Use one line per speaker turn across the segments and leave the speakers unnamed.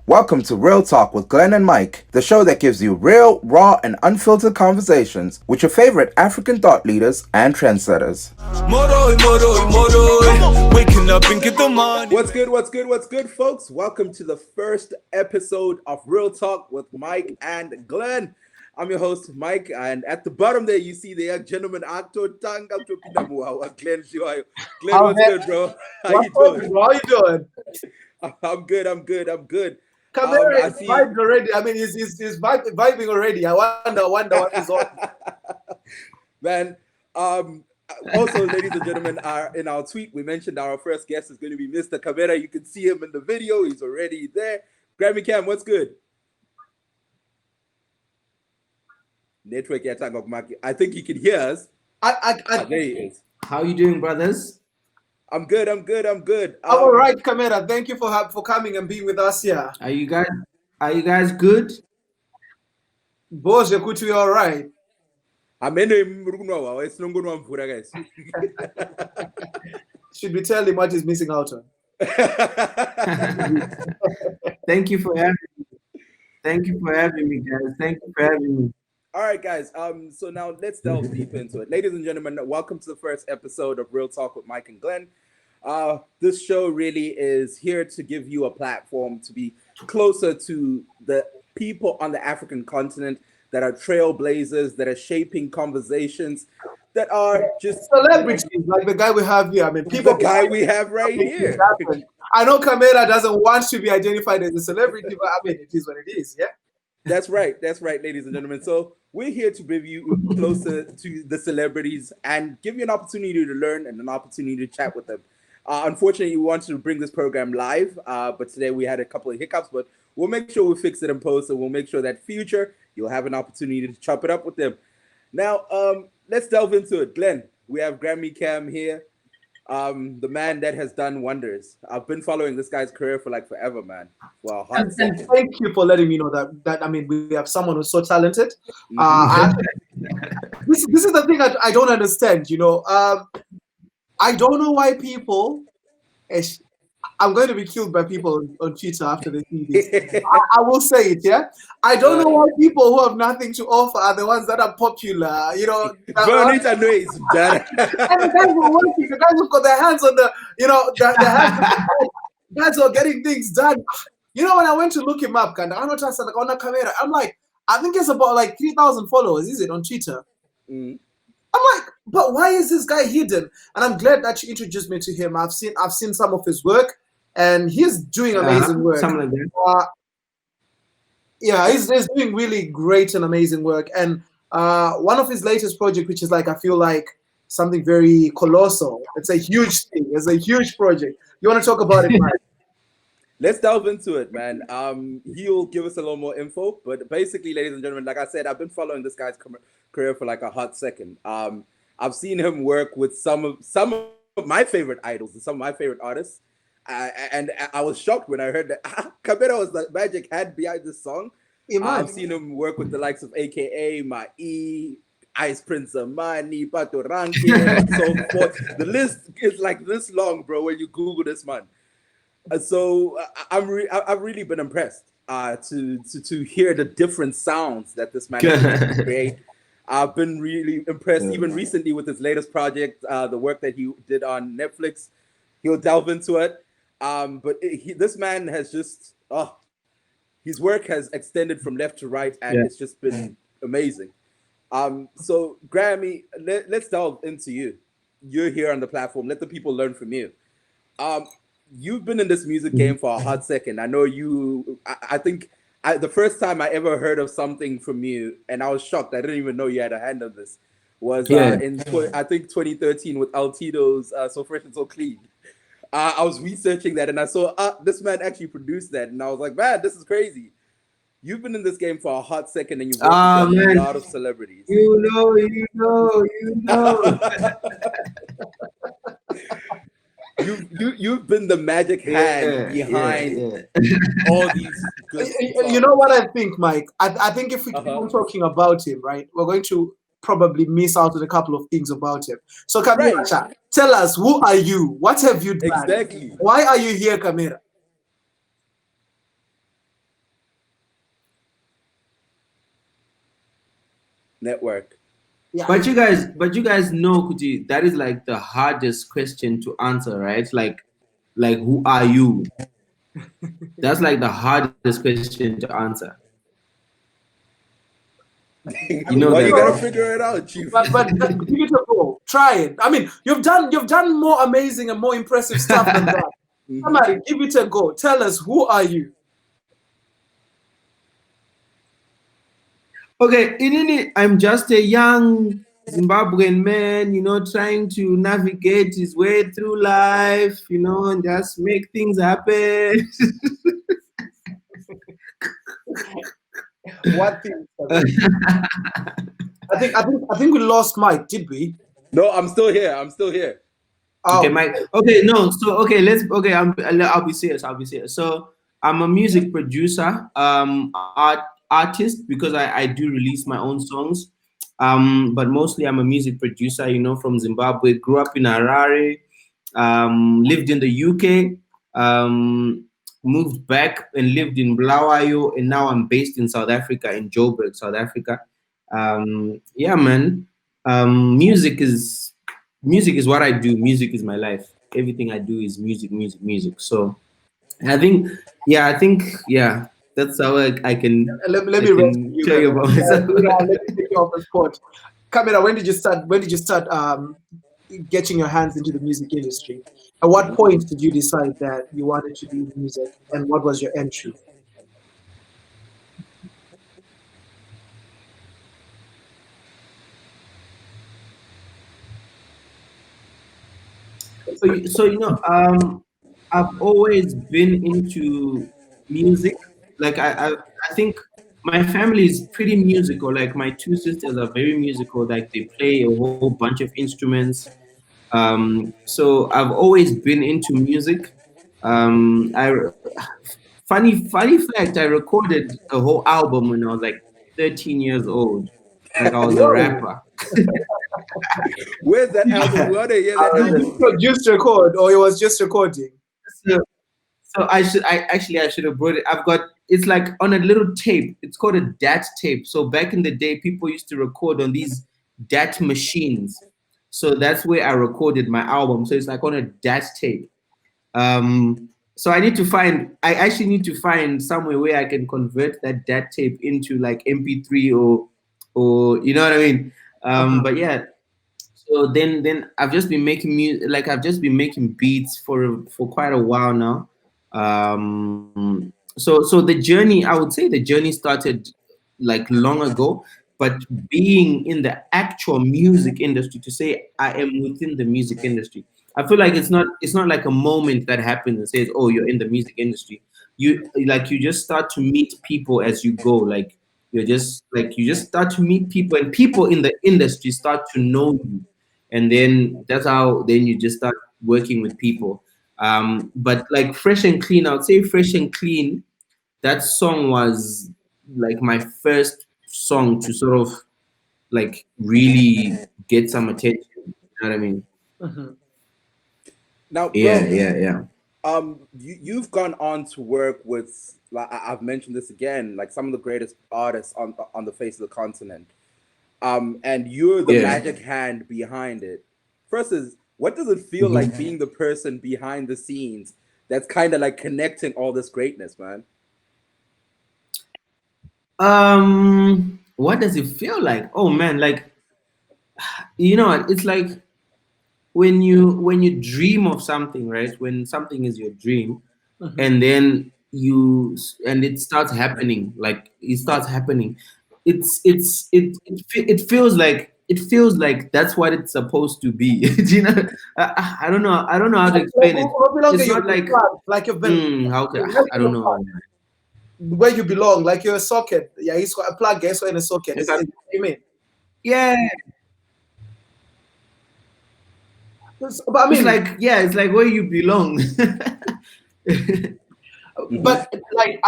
Welcome to Real Talk with Glen and Mike, the show that gives you real, raw, and unfiltered conversations with your favorite African thought leaders and trendsetters.
Waking up and get the money.
What's good, folks? Welcome to the first episode of Real Talk with Mike and Glen. I'm your host, Mike, and at the bottom there, you see the gentleman actor Tanga Tupinamu, Glen Shiwayo. Glen, what's good, bro? How you doing?
How you doing?
I'm good.
Kamera is vibed already. I mean, he's vibing already. I wonder what is on.
Man, also, ladies and gentlemen, in our tweet, we mentioned our first guest is going to be Mr. Kamera. You can see him in the video. He's already there. Grammy Cam, what's good? Network, I think he can hear us. There he is.
How you doing, brothers?
I'm good.
All right, Kamera. Thank you for coming and being with us here.
Are you guys good?
Boss, you could be all right. Should we tell him what he's missing out on?
Thank you for having me. Thank you for having me, guys. Thank you for having me.
All right, guys. So now let's delve deep into it. Ladies and gentlemen, welcome to the first episode of Real Talk with Mike and Glen. This show really is here to give you a platform to be closer to the people on the African continent that are trailblazers, that are shaping conversations, that are just
celebrities, like the guy we have here. I mean,
the guy we have right here.
I know Kamera doesn't want to be identified as a celebrity, but I mean, it is what it is, yeah?
That's right, ladies and gentlemen. So we're here to bring you closer to the celebrities and give you an opportunity to learn and an opportunity to chat with them. Unfortunately, we wanted to bring this program live, but today we had a couple of hiccups, but we'll make sure we fix it in post, and we'll make sure that future you'll have an opportunity to chop it up with them. Now, let's delve into it. Glen, we have Grammy Cam here, the man that has done wonders. I've been following this guy's career for like forever, man. Wow.
And thank you for letting me know that I mean, we have someone who's so talented. This is the thing I don't understand, you know. I don't know why people. I'm going to be killed by people on Twitter after they see this. I will say it, yeah. I don't know why people who have nothing to offer are the ones that are popular. You know,
the guys
who are working, the guys who've got their hands on the, you know, guys who are getting things done. You know, when I went to look him up, and I'm not just like on a camera. I'm like, I think it's about like 3,000 followers. Is it on Twitter? I'm like, but why is this guy hidden? And I'm glad that you introduced me to him. I've seen some of his work, and he's doing amazing work. Yeah, he's doing really great and amazing work. And one of his latest project, which is like, I feel like something very colossal. It's a huge thing. It's a huge project. You want to talk about it, Mike?
Let's delve into it, man. He'll give us a little more info, but basically, ladies and gentlemen, like I said, I've been following this guy's career for like a hot second. I've seen him work with some of my favorite idols and some of my favorite artists, and I was shocked when I heard that Kamera was the magic hand behind this song. I've seen him work with the likes of AKA, Ice Prince Zimani, Patoranking, and so forth. The list is like this long, bro, when you Google this man. So I've really been impressed to hear the different sounds that this man can create. I've been really impressed even recently with his latest project, the work that he did on Netflix. He'll delve into it. But this man has just, his work has extended from left to right, and it's just been amazing. So Grammy, let's delve into you. You're here on the platform. Let the people learn from you. You've been in this music game for a hot second. I know you. I think the first time I ever heard of something from you, and I was shocked. I didn't even know you had a hand on this. Was in I think 2013 with Altito's "So Fresh and So Clean." I was researching that, and I saw this man actually produced that, and I was like, man, this is crazy. You've been in this game for a hot second, and you've worked with a lot of celebrities.
You know.
You've been the magic hand behind all these good songs.
You know what I think, Mike? I think if we keep on talking about him, right, we're going to probably miss out on a couple of things about him. So, Kamera, tell us, who are you? What have you done?
Exactly.
Why are you here, Kamera?
network.
Yeah.
But you guys know, Kuti, that is like the hardest question to answer, right? Like who are you? That's like the hardest question to answer. You know
Well, you
that,
gotta
right?
figure it out, chief.
But give it a go. Try it. I mean, you've done more amazing and more impressive stuff than that. Somebody, give it a go. Tell us, who are you?
Okay, I'm just a young Zimbabwean man, trying to navigate his way through life, and just make things happen.
What thing? I think we lost Mike, did we?
No, I'm still here. I'm still here.
Oh.
Okay, Mike. Okay, no. So I'll be serious. So I'm a music producer, artist, because I do release my own songs. But mostly I'm a music producer. From Zimbabwe. Grew up in Harare. Lived in the UK. Moved back and lived in Bulawayo, and now I'm based in South Africa, in Joburg, South Africa. Yeah, man. Music is what I do. Music is my life. Everything I do is music. So I think that's how I can
Let
I
me rest
can
you,
tell you
man.
about myself.
Let me take you off the spot. Kamera, when did you start getting your hands into the music industry? At what point did you decide that you wanted to do music, and what was your entry?
So I've always been into music. Like I think my family is pretty musical. Like my two sisters are very musical. Like they play a whole bunch of instruments. So I've always been into music. I funny fact, I recorded a whole album when I was like 13 years old. Like I was a
Whoa.
rapper.
Where's that album? We want to hear that
Did you
album.
produce record, or it was just recording?
So, so I should have brought it. It's like on a little tape. It's called a DAT tape. So back in the day, people used to record on these DAT machines. So that's where I recorded my album. So it's like on a DAT tape. So I actually need to find somewhere where I can convert that DAT tape into like MP3 or you know what I mean. But yeah, so then I've just been making music, like I've just been making beats for quite a while now. So the journey, I would say the journey started like long ago, but being in the actual music industry, to say I am within the music industry, I feel like it's not like a moment that happens and says, oh, you're in the music industry. You just start to meet people as you go. Like you just start to meet people, and people in the industry start to know you, and then that's how then you just start working with people. But like Fresh and Clean, I would say Fresh and Clean, that song was like my first song to sort of like really get some attention. You know what I mean?
Now, bro,
Yeah.
you've gone on to work with, like I've mentioned this again, like some of the greatest artists on the face of the continent. And you're the
Yeah.
magic hand behind it. First is, what does it feel like being the person behind the scenes that's kind of like connecting all this greatness, man?
What does it feel like? Oh man, like it's like when you dream of something, right? When something is your dream, and then and it starts happening, like it starts happening. It feels like that's what it's supposed to be. Do you know? I don't know. I don't know how to explain it. It's not
like you've been
how can I don't know.
where you belong, like you're a socket. Yeah, he's got a plug, guess what, in a socket. It's what you mean?
Yeah.
But I mean,
It's like where you belong.
but like,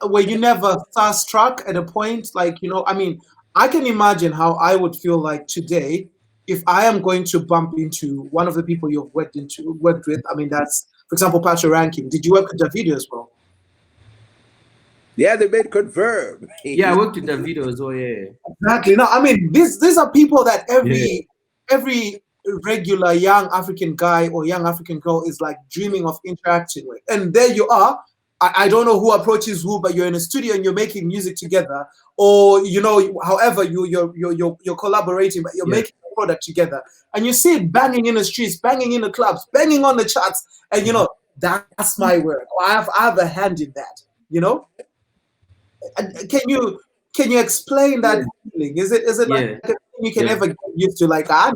were you never starstruck at a point? Like, I mean, I can imagine how I would feel like today if I am going to bump into one of the people you've worked with. I mean, that's, for example, Patoranking. Did you work with Davido as well?
Yeah, they made Converb.
Yeah, I worked with Davido as well. Yeah,
Exactly. No, I mean these are people that
yeah.
every regular young African guy or young African girl is like dreaming of interacting with. And there you are. I don't know who approaches who, but you're in a studio and you're making music together, or you know, however you're collaborating, but you're
Yeah.
making a product together, and you see it banging in the streets, banging in the clubs, banging on the charts, and you know that's my work. I have a hand in that. You know, and can you explain that
Yeah.
feeling? Is it like
Yeah.
a thing you can
Yeah.
ever get used to? Like I'm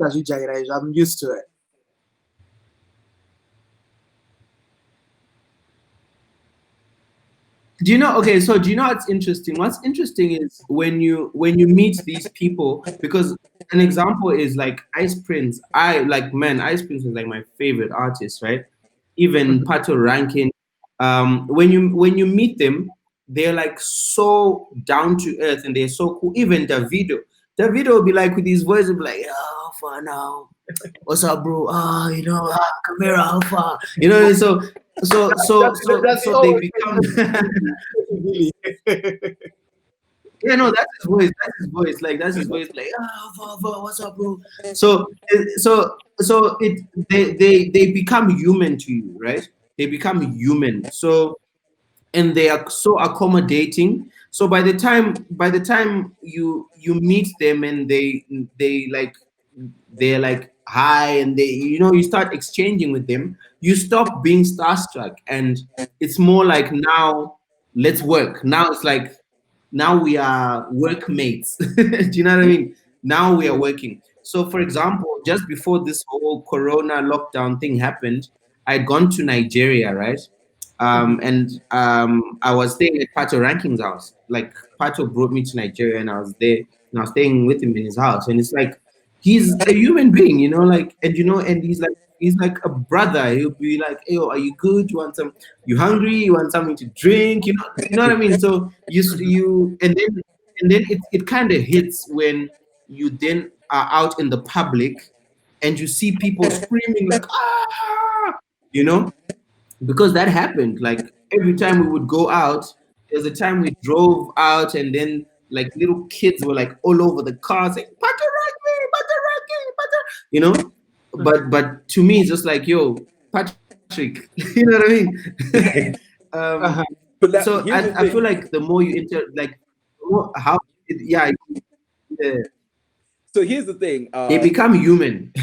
used to it.
Do you know? Okay, so do you know what's interesting? What's interesting is when you meet these people, because an example is like Ice Prince. I like, man, Ice Prince is like my favorite artist, right? Even Patoranking. When you meet them, they're like so down to earth and they're so cool. Even Davido will be like with his voice, will be like, "Oh, for now, what's up, bro? Ah, you know, Kamera, how far?" You know,
That's
so they
always
become.
really.
Yeah, no, that's his voice. That's his voice. Like that's his voice. Like, what's up, bro? So, it they become human to you, right? They become human. So, and they are so accommodating. So by the time you meet them and they like they're like hi and they you start exchanging with them, you stop being starstruck and it's more like now let's work. Now it's like now we are workmates. Do you know what I mean? Now we are working. So for example, just before this whole corona lockdown thing happened, I'd gone to Nigeria, right? And I was staying at Pato Ranking's house. Like Pato brought me to Nigeria, and I was there, and I was staying with him in his house. And it's like he's a human being, like, and he's like a brother. He'll be like, "Hey, are you good? You want some? You hungry? You want something to drink? You know what I mean?" So and then it kind of hits when you then are out in the public and you see people screaming like ah, you know because that happened. Like every time we would go out, there's a time we drove out, and then like little kids were like all over the car saying "Pataraki, Pataraki, Patar," you know. But to me, it's just like, yo, Patrick, you know what I mean?
Uh-huh.
But that,
So
here's the
I feel
thing.
like the more you like, how yeah, yeah,
So here's the thing.
they become human.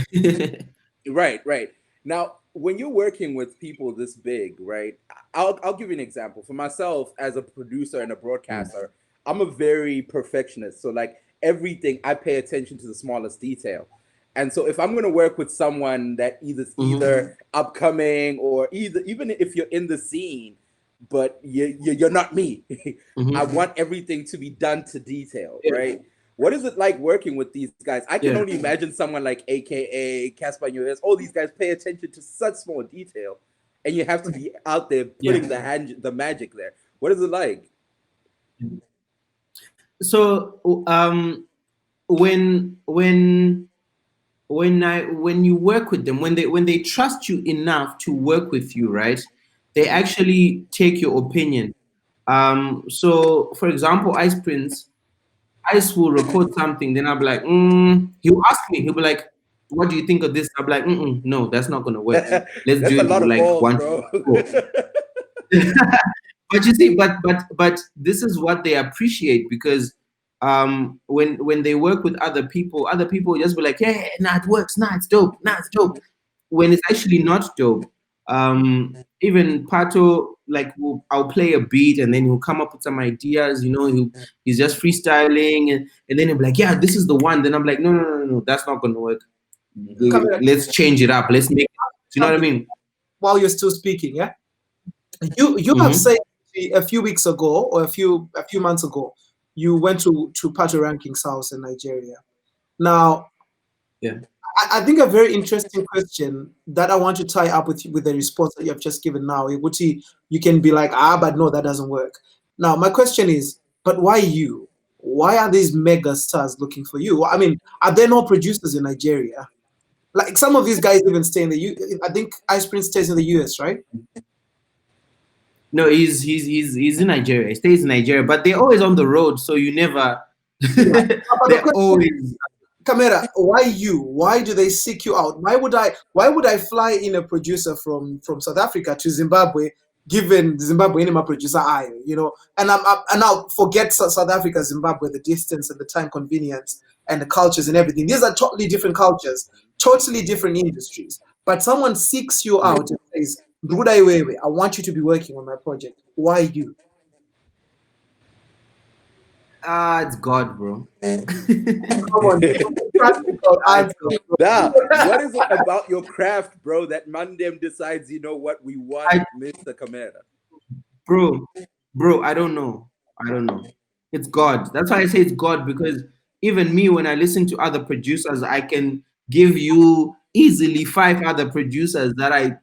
Right, right. Now, when you're working with people this big, right? I'll give you an example. For myself, as a producer and a broadcaster, I'm a very perfectionist. So like everything, I pay attention to the smallest detail. And so if I'm going to work with someone that either upcoming or even if you're in the scene, but you're not me, I
Mhm.
want everything to be done to detail,
Yeah,
right? What is it like working with these guys? I can
yeah,
only imagine someone like AKA Casper US. All these guys pay attention to such small detail, and you have to be out there putting
yeah.
the magic there. What is it like?
So when you work with them, when they trust you enough to work with you, right? They actually take your opinion. So for example, Ice Prince, Ice will record something, then I'll be like, he'll ask me, he'll be like, what do you think of this? I'll be like, no, that's not gonna work. Let's
That's
do
a
it
lot of
like
balls,
one, two,
bro.
three, four. But you see, but this is what they appreciate because when they work with other people just be like, yeah, nah, it works, nah, it's dope, nah, it's dope. When it's actually not dope. Even Pato, like, I'll play a beat and then he'll come up with some ideas, he's just freestyling and then he'll be like, yeah, this is the one. Then I'm like, no, no, no, no, no, that's not gonna work.
Mhm.
Come here,
Let's change it up. Let's make it. Do you know what I
something
mean?
while you're still speaking, yeah. You have
Mm-hmm.
said a few weeks ago or a few months ago, you went to Pato Ranking's house in Nigeria. Now,
Yeah.
I think a very interesting question that I want to tie up with the response that you have just given now. Ibuti, you can be like, but no, that doesn't work. Now, my question is, but why you? Why are these mega stars looking for you? I mean, are there no producers in Nigeria? Like some of these guys even stay in the U. I think Ice Prince stays in the US, right?
No, he's in Nigeria. He stays in Nigeria, but they're always on the road, so you never.
But the
They're
question,
always.
Kamera, why you? Why do they seek you out? Why would I fly in a producer from South Africa to Zimbabwe, given Zimbabwe in my producer I, and and I'll forget South Africa, Zimbabwe, the distance and the time convenience and the cultures and everything. These are totally different cultures, totally different industries. But someone seeks you out and says, Ndudaiwewe, I want you to be working on my project. Why you?
It's God, bro.
Come on, practical answer.
Nah, what is it about your craft, bro, that Mandem decides, you know what, we want Mr. Kamera?
Bro, I don't know. It's God. That's why I say it's God, because even me, when I listen to other producers, I can give you easily 5 other producers that I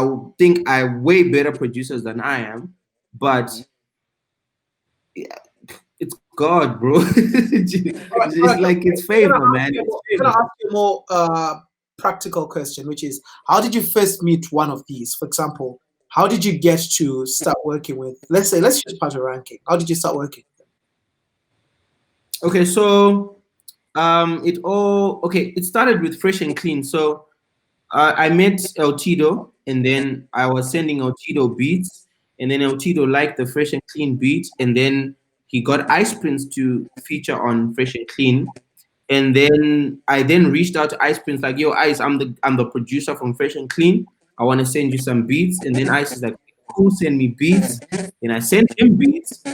would think are way better producers than I am, but yeah, it's God, bro. It's like it's favor, man.
I'm gonna ask you a more practical question, which is, how did you first meet one of these? For example, how did you get to start working with? Let's use Patoranking. How did you start working?
Okay, so it started with Fresh and Clean. So I met El Tito, and then I was sending El Tito beats, and then El Tito liked the Fresh and Clean beat, and then he got Ice Prince to feature on Fresh and Clean. And then I reached out to Ice Prince, like, yo, Ice, I'm the producer from Fresh and Clean. I want to send you some beats. And then Ice is like, cool, send me beats. And I sent him beats.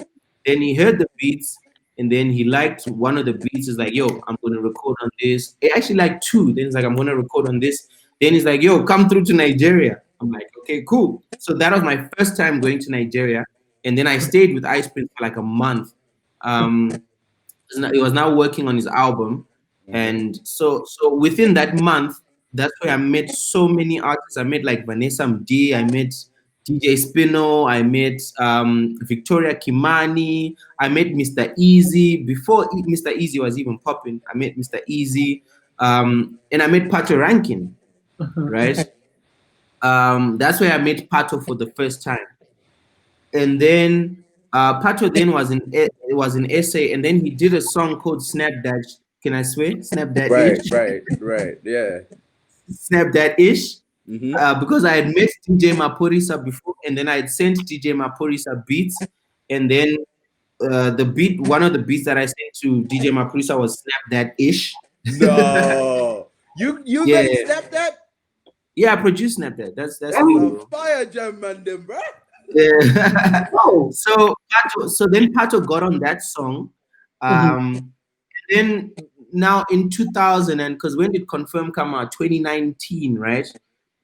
Then he heard the beats, and then he liked one of the beats. He's like, yo, I'm gonna record on this. He actually liked 2. Then he's like, I'm gonna record on this. Then he's like, yo, come through to Nigeria. I'm like, okay, cool. So that was my first time going to Nigeria. And then I stayed with Ice Prince for like a month. He was now working on his album. And so within that month, that's where I met so many artists. I met like Vanessa Mdee, I met DJ Spino, I met Victoria Kimani, I met Mr. Easy. Before Mr. Easy was even popping, I met Mr. Easy. And I met Patoranking, right? That's where I met Pato for the first time. And then Pato then was in SA, and then he did a song called Snap That. Can I swear? Snap That Ish.
Right, yeah.
Snap That Ish. Because I had met DJ Maporisa before, and then I had sent DJ Maporisa beats, and then one of the beats that I sent to DJ Maporisa was Snap That Ish.
No, you
Yeah.
Snap That?
Yeah, I produced Snap That. That's
fire jam, man, them, bro.
Yeah. So then Pato got on that song. And then now in 2000, and because when did Confirm come out? 2019, right?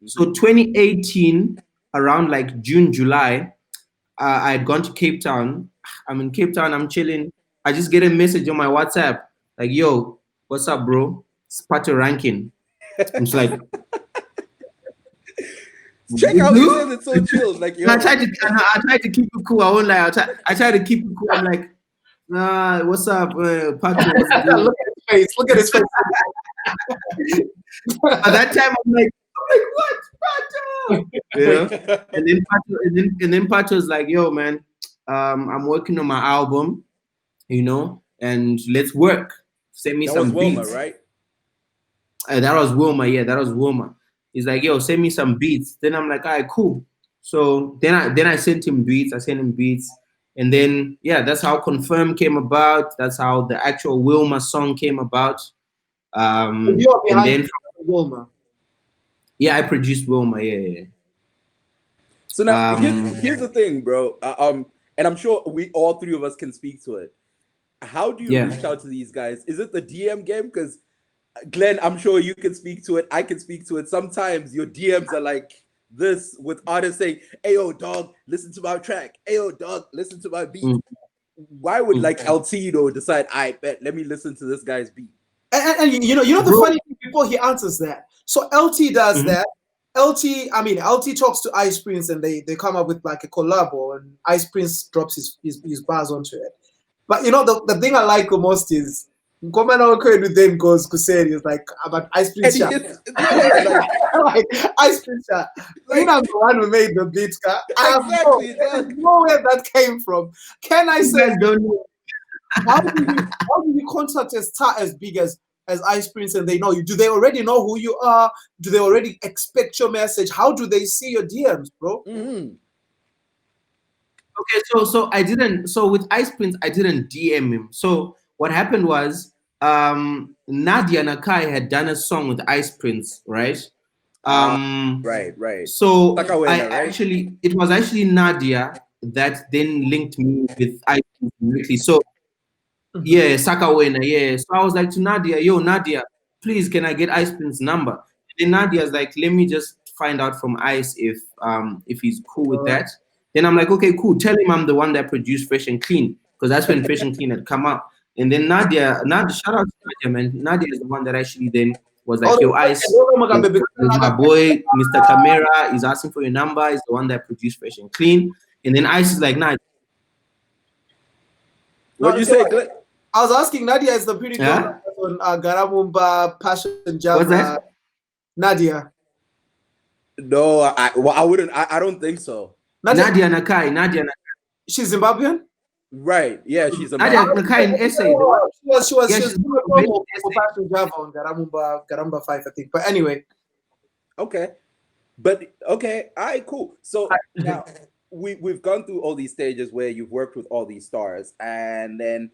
So 2018, around like June, July, I had gone to Cape Town. I'm in Cape Town, I'm chilling. I just get a message on my WhatsApp, like, yo, what's up, bro? It's Patoranking. I'm just like,
check out you said it's so chill. Like, yo.
I tried to keep it cool. I won't lie. I try to keep it cool. I'm like, nah, what's up, Pato?
Look at his face.
At that time, I'm like, what, Pato? Yeah. And then Pato's like, yo, man, I'm working on my album, and let's work. Send me some beats.
Wilma, right?
That was Wilma. Yeah, that was Wilma. He's like, yo, send me some beats. Then I'm like, all right, cool. So then I sent him beats. And then, yeah, that's how Confirm came about. That's how the actual Wilma song came about.
And then Wilma.
Yeah, I produced Wilma. Yeah.
So now here's the thing, bro. And I'm sure we all 3 of us can speak to it. How do you reach out to these guys? Is it the DM game? Because Glenn, I'm sure you can speak to it. I can speak to it. Sometimes your DMs are like this, with artists saying, "Hey, yo, dog, listen to my track. Hey, yo, dog, listen to my beat." Why would like El Tito decide, I bet, let me listen to this guy's beat?
And the funny thing, before he answers that, so LT does that. LT talks to Ice Prince, and they come up with like a collabo, and Ice Prince drops his bars onto it. But the thing I like the most is, Nkomana Okwenu then goes Kuseri. It's like, I'm an ice cream
And
shop. Like, ice cream shop. You know, I'm the one who made the beat.
Exactly,
There's no where that came from. Can I
You
say,
guys don't know.
how do you contact a star as big as Ice Prince and they know you? Do they already know who you are? Do they already expect your message? How do they see your DMs, bro?
Mm-hmm.
Okay, so I didn't. So with Ice Prince, I didn't DM him. So what happened was, Nadia Nakai had done a song with Ice Prince, right?
Right.
So
Takawena, right?
actually, it was actually Nadia that then linked me with Ice Prince directly. So yeah, Sakawena, yeah. So I was like to Nadia, yo, Nadia, please, can I get Ice Prince's number? Then Nadia's like, let me just find out from Ice if he's cool with that. Then I'm like, okay, cool. Tell him I'm the one that produced Fresh and Clean, because that's when Fresh and Clean had come out. And then Nadia, shout out to Nadia, man. Nadia is the one that actually then was like, yo, Ice, my boy, Mr. Kamera, is asking for your number. He's the one that produced Fresh and Clean. And then Ice is like, nah.
What'd you say, Glenn?
I was asking Nadia is the pretty girl
Yeah?
on Garamumba Passion Jam.
What's that?
Nadia.
No, I wouldn't. I don't think so.
Nadia Nakai.
She's Zimbabwean?
Right. Yeah, she's a
Nadia
mom.
Nakai in SA.
She was
Yeah,
doing a promo for Passion Jam on Garamba 5, I think. But anyway.
Okay. But okay, all right, cool. So now we've gone through all these stages where you've worked with all these stars, and then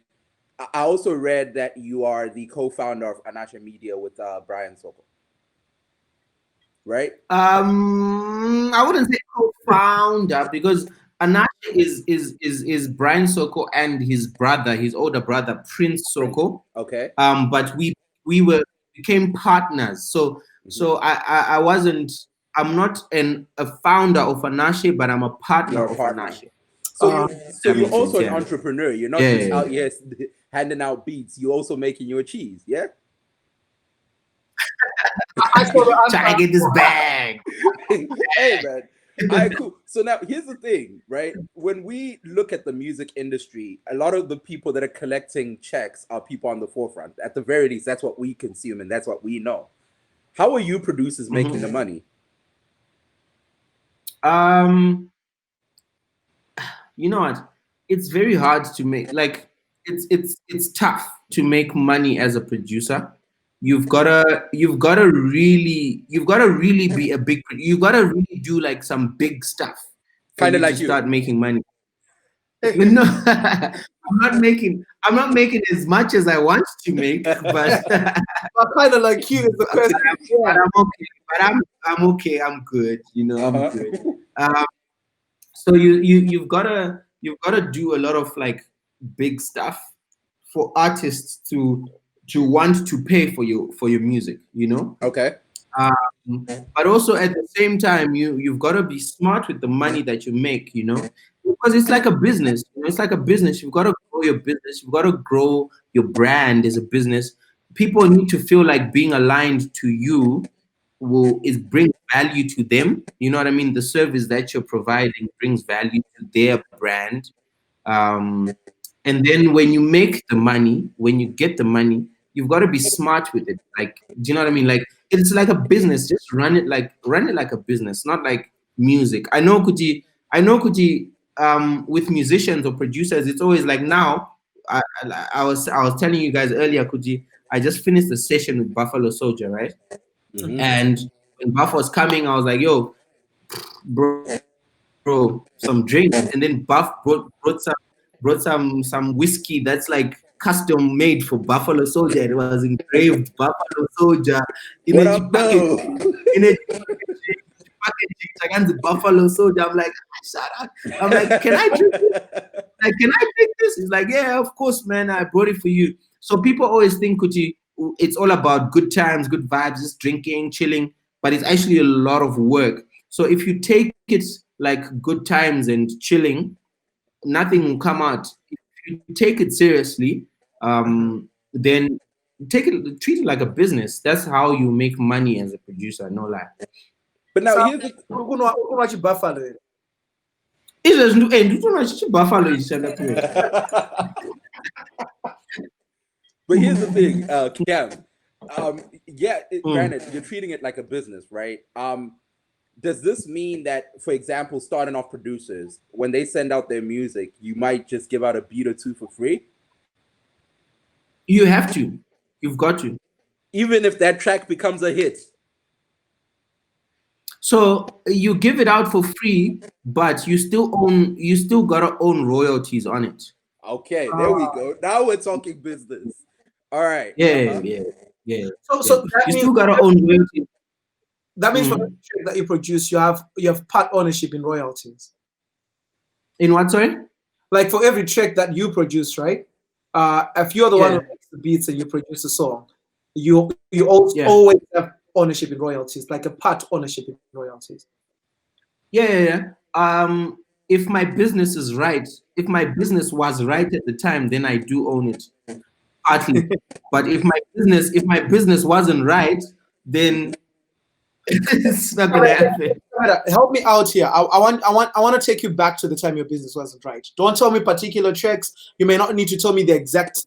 I also read that you are the co-founder of Anasha Media with Brian Soko. Right?
I wouldn't say co-founder, because Anasha is Brian Soko and his brother, his older brother, Prince Soko.
Okay.
But we became partners. So I wasn't. I'm not a founder of Anasha, but I'm a partner of Anasha.
So you're also an
yeah.
entrepreneur. You're not just out here handing out beats. You're also making your cheese. Yeah.
Try to get this bag.
Hey man. All right, cool. So now here's the thing, right? When we look at the music industry, a lot of the people that are collecting checks are people on the forefront. At the very least, that's what we consume and that's what we know. How are you producers making the money?
You know what? It's very hard to make. Like, it's tough to make money as a producer. You've gotta really be a big. You gotta really do like some big stuff.
Kind of like
to
you
start making money. No, I'm not making as much as I want to make, but
kind of like you is the question.
but I'm okay. But I'm okay. I'm good. You know, I'm good. So you've gotta do a lot of like big stuff for artists to want to pay for your music. You know.
Okay.
But also at the same time, you've got to be smart with the money that you make, you know, because it's like a business. You know, it's like a business. You've got to grow your business. You've got to grow your brand as a business. People need to feel like being aligned to you brings value to them. You know what I mean? The service that you're providing brings value to their brand. And then when you make the money, when you get the money, you've got to be smart with it. Like, do you know what I mean? Like, it's like a business. Just run it like a business, not like music. I know Kuti, with musicians or producers, it's always like now. I was telling you guys earlier, Kuti, I just finished the session with Buffalo Soldier, right?
Mm-hmm.
And when Buff was coming, I was like, yo, bro, some drinks. And then Buff brought some whiskey that's like custom made for Buffalo Soldier. It was engraved Buffalo Soldier in
What
a
up, though?
packaging. Buffalo Soldier. I'm like, shut up. I'm like, can I drink this? Like, can I drink this? He's like, yeah, of course, man. I brought it for you. So people always think, Kuti, it's all about good times, good vibes, just drinking, chilling. But it's actually a lot of work. So if you take it like good times and chilling, nothing will come out. If you take it seriously, then treat it like a business. That's how you make money as a producer, no lie.
But now here's the
Buffalo.
But here's the thing, Cam. Yeah,
Mm.
granted, you're treating it like a business, right? Does this mean that, for example, starting off producers, when they send out their music, you might just give out a beat or two for free,
You have to. You've got to.
even if that track becomes a hit?
So you give it out for free, but you still own. You still gotta own royalties on it.
Okay, there we go. Now we're talking business. All right.
Yeah,
Uh-huh.
yeah, yeah,
So
yeah.
that
You
means
still gotta own royalties.
for
Mhm.
every track that you produce, you have part ownership in royalties.
In what, sorry?
Like for every track that you produce, right? If you're the one who
Yeah,
makes the beats and you produce the song, you also
yeah,
always have ownership in royalties, like a part ownership in royalties.
yeah, yeah, yeah. If my business is right, if my business was right at the time, then I do own it partly. But if my business wasn't right, then it's not gonna happen.
Help me out here. I want to take you back to the time your business wasn't right. Don't tell me particular tracks. You may not need to tell me the exact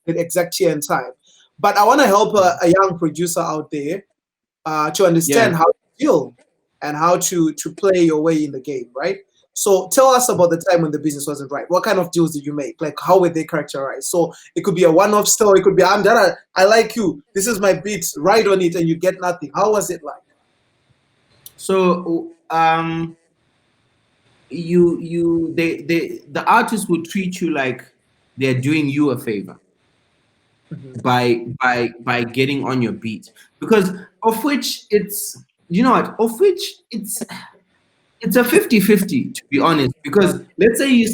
year and time. But I want to help a young producer out there to understand
Yeah.
how to deal and how to play your way in the game, right? So tell us about the time when the business wasn't right. What kind of deals did you make? Like how were they characterized? So it could be a one-off store. It could be I'm Dara. I like you. This is my beat. Write on it, and you get nothing. How was it like?
So the artist will treat you like they're doing you a favor by getting on your beat, because of which it's, you know what, of which it's a 50-50, to be honest, because let's say you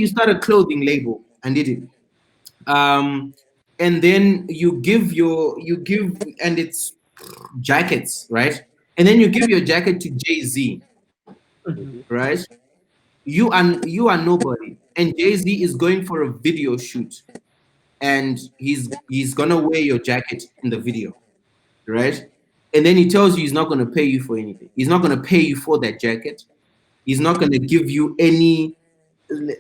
start a clothing label and did it, and then you give, and it's jackets, right? And then you give your jacket to Jay-Z, right? You are nobody, and Jay-Z is going for a video shoot, and he's gonna wear your jacket in the video, right? And then he tells you he's not gonna pay you for anything. He's not gonna pay you for that jacket. He's not gonna give you any.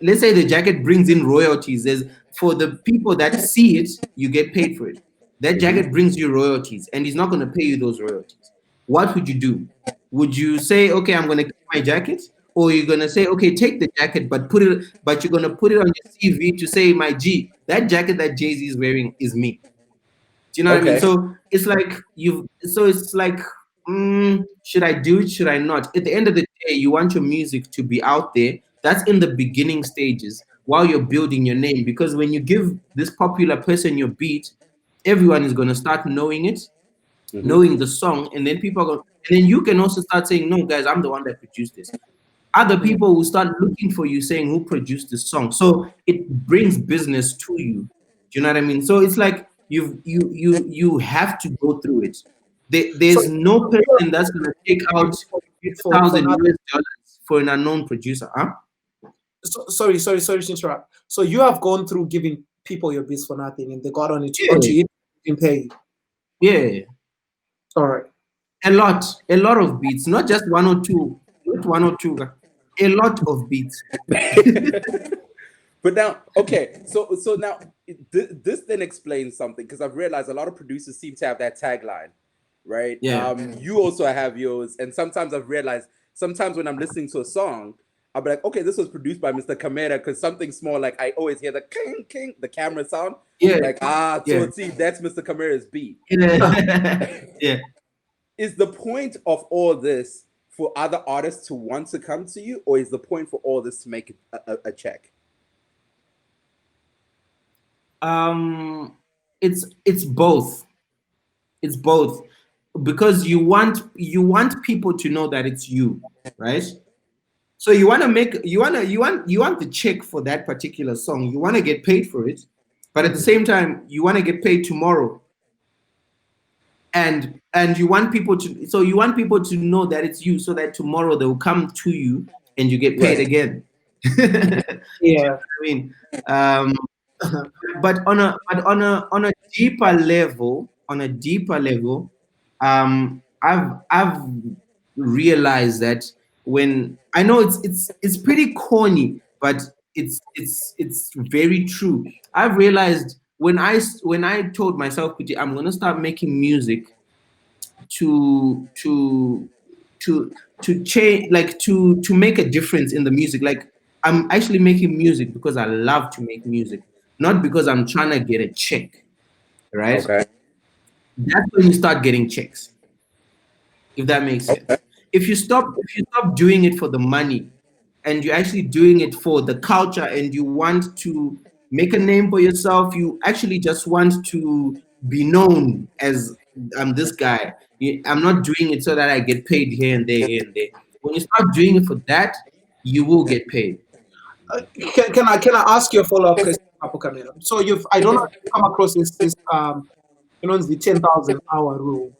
Let's say the jacket brings in royalties. There's, for the people that see it, you get paid for it. That jacket brings you royalties, and he's not gonna pay you those royalties. What would you do? Would you say, okay, I'm gonna keep my jacket, or you're gonna say, okay, take the jacket, but you're gonna put it on your CV to say, my G, that jacket that Jay-Z is wearing is me. Do you know what I mean?
Okay.
So it's like should I do it? Should I not? At the end of the day, you want your music to be out there. That's in the beginning stages while you're building your name. Because when you give this popular person your beat, everyone is gonna start knowing it, knowing the song, and then people are going, and then you can also start saying, no, guys, I'm the one that produced this. Other people will start looking for you, saying who produced this song. So it brings business to you. Do you know what I mean? So it's like you have to go through it.
So
There's no person that's gonna take out
for
1,000
nothing.
US dollars for an unknown producer, huh?
Sorry to interrupt. So you have gone through giving people your beats for nothing, and they got on it onto
Yeah,
it and pay you.
yeah.
All right.
A lot of beats, not just one or two, not one or two, a lot of beats.
But now, okay, so now this then explains something, because I've realized a lot of producers seem to have that tagline, right?
Yeah.
You also have yours, and sometimes I've realized sometimes when I'm listening to a song, I'll be like, okay, this was produced by Mr. Kamera, because something small, like I always hear the king king, the camera sound,
Yeah,
like
yeah.
so see, that's Mr. Kamera's beat.
Yeah.
Is the point of all this for other artists to want to come to you, or is the point for all this to make a check?
Um, it's both. It's both, because you want people to know that it's you, right? So you want to make you want the check for that particular song. You want to get paid for it, but at the same time, you want to get paid tomorrow. And you want people to know that it's you, so that tomorrow they'll come to you and you get paid
Right.
again.
Yeah.
I mean, um, but on a deeper level, I've realized that, when I know it's pretty corny, but it's very true. I've realized when I told myself, "Kuti, I'm gonna start making music to change, like to make a difference in the music. Like I'm actually making music because I love to make music, not because I'm trying to get a check, right?
Okay.
That's when you start getting checks, if that makes sense. If you stop doing it for the money, and you're actually doing it for the culture, and you want to make a name for yourself, you actually just want to be known as, I'm this guy. I'm not doing it so that I get paid here and there, here and there. When you start doing it for that, you will get paid.
Can I ask you a follow-up question, Papa Kamera? So I don't know if you've come across this the 10,000 hour rule,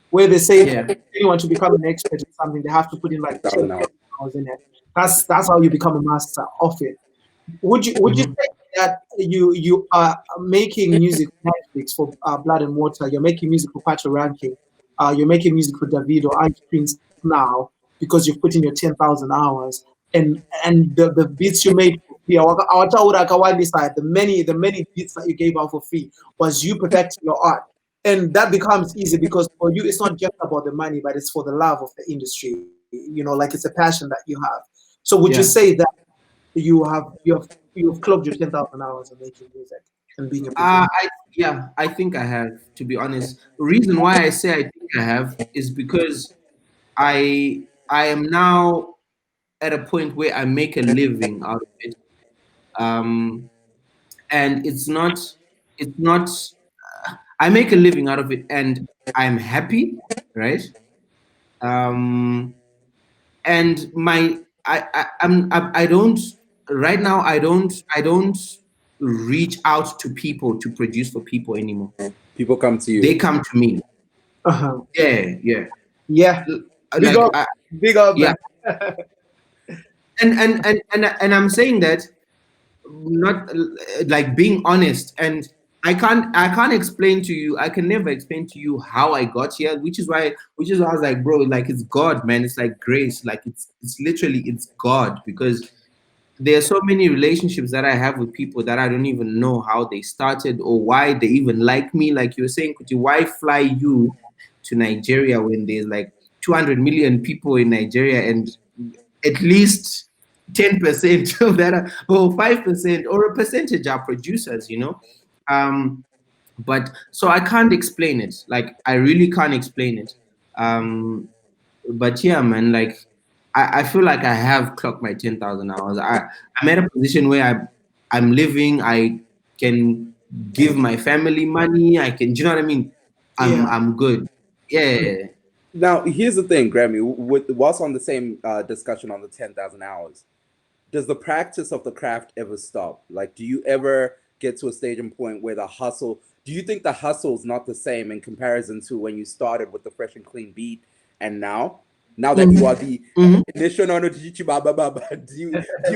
where they say
Yeah.
that anyone to become an expert in something, they have to put in like
10,000 hours.
10,000 hours in it. That's how you become a master of it. Would you say that you are making music for Netflix, for Blood and Water, you're making music for Patoranking, you're making music for Davido and Prince now because you've put in your 10,000 hours, and the beats you made for free, the many beats that you gave out for free was you perfecting your art, and that becomes easy because for you it's not just about the money, but it's for the love of the industry. Like it's a passion that you have. So would you
Yeah.
say that you've clocked your 10,000 hours of making music and being a producer?
I think I have, to be honest. The reason why I say I think I have is because I am now at a point where I make a living out of it. Um, and it's not I make a living out of it, and I'm happy, right? Um, and my I don't right now, I don't reach out to people to produce for people anymore.
People come to
They
you.
come to me.
Uh-huh.
Yeah.
Yeah, big
Like
up, big up,
yeah.
man.
And I'm saying that, not like, being honest, and I can't explain to you, I can never explain to you how I got here, which is why I was like, bro, like, it's God, man. It's like grace, like it's literally, it's God, because there are so many relationships that I have with people that I don't even know how they started or why they even like me. Like you were saying, Kuti, why fly you to Nigeria when there's like 200 million people in Nigeria, and at least 10% of that or 5% or a percentage are producers. Um, but so I can't explain it. Like, I really can't explain it. But yeah, man, like, I feel like I have clocked my 10,000 hours. I'm at a position where I'm living. I can give my family money. I can, do you know what I mean?
Yeah.
I'm good. Yeah.
Now, here's the thing, Grammy. Whilst on the same discussion on the 10,000 hours, does the practice of the craft ever stop? Like, do you ever get to a stage and point where the hustle? Do you think the hustle is not the same in comparison to when you started with the fresh and clean beat and now? Now that you are the
Mhm.
initial no do you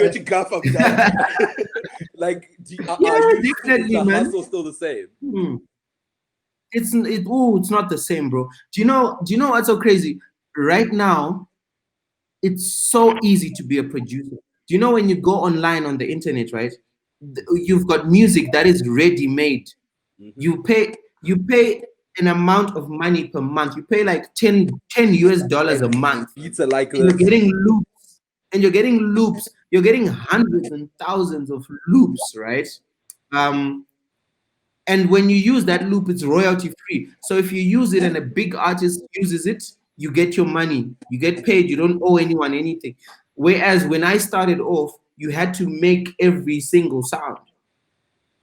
what you got from that? Like,
Yeah,
is
definitely,
the
man.
hustle still the same?
Hmm. It's not the same, bro. Do you know what's so crazy? Right now, it's so easy to be a producer. Do you know, when you go online on the internet, right? You've got music that is ready made.
Mhm.
You pay an amount of money per month. You pay like 10 US dollars a month,
Beats are like
and you're
this.
getting loops. You're getting hundreds and thousands of loops, right? Um, and when you use that loop, it's royalty free. So if you use it and a big artist uses it, you get your money, you get paid, you don't owe anyone anything. Whereas when I started off, you had to make every single sound.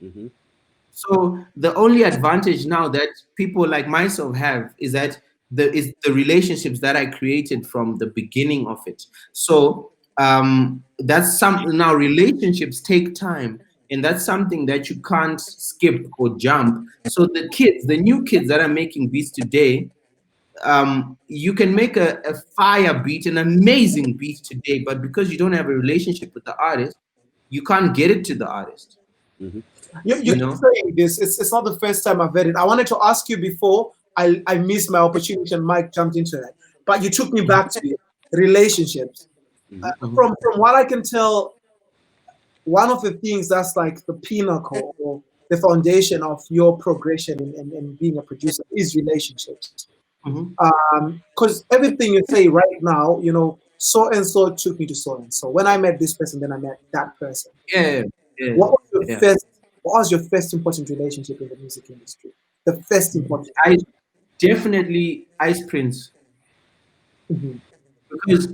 Mhm.
So the only advantage now that people like myself have is that the relationships that I created from the beginning of it. So that's something. Now relationships take time, and that's something that you can't skip or jump. So the new kids that are making beats today, you can make a fire beat, an amazing beat today, but because you don't have a relationship with the artist, you can't get it to the artist.
Mhm.
You
You
keep
know.
saying this. It's not the first time I've heard it. I wanted to ask you before I missed my opportunity and Mike jumped into that. But you took me back to it. Relationships.
Mhm.
Mhm.
From what I can tell, one of the things that's like the pinnacle or the foundation of your progression in being a producer is relationships. Because everything you say right now, you know, so and so took me to so and so. When I met this person, then I met that person.
Yeah.
What was your first? What was your first important relationship in the music industry? The first important.
I definitely Ice Prince. Because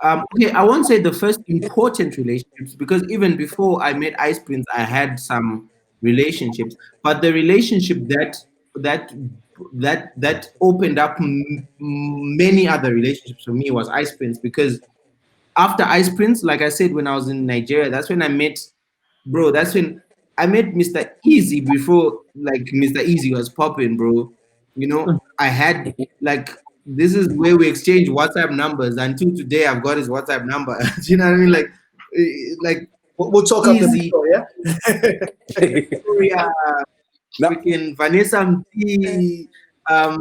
okay, I won't say the first important relationships, because even before I met Ice Prince, I had some relationships, but the relationship that opened up many other relationships for me was Ice Prince. Because after Ice Prince, like I said, when I was in Nigeria, that's when I met, bro. That's when I met Mr. Easy before, like, Mr. Easy was popping, bro. You know, I had, like, this is where we exchange WhatsApp numbers. Until today, I've got his WhatsApp number. Do you know what I mean? Like
We'll talk after
Easy.
yeah.
Freaking Vanessa MD, I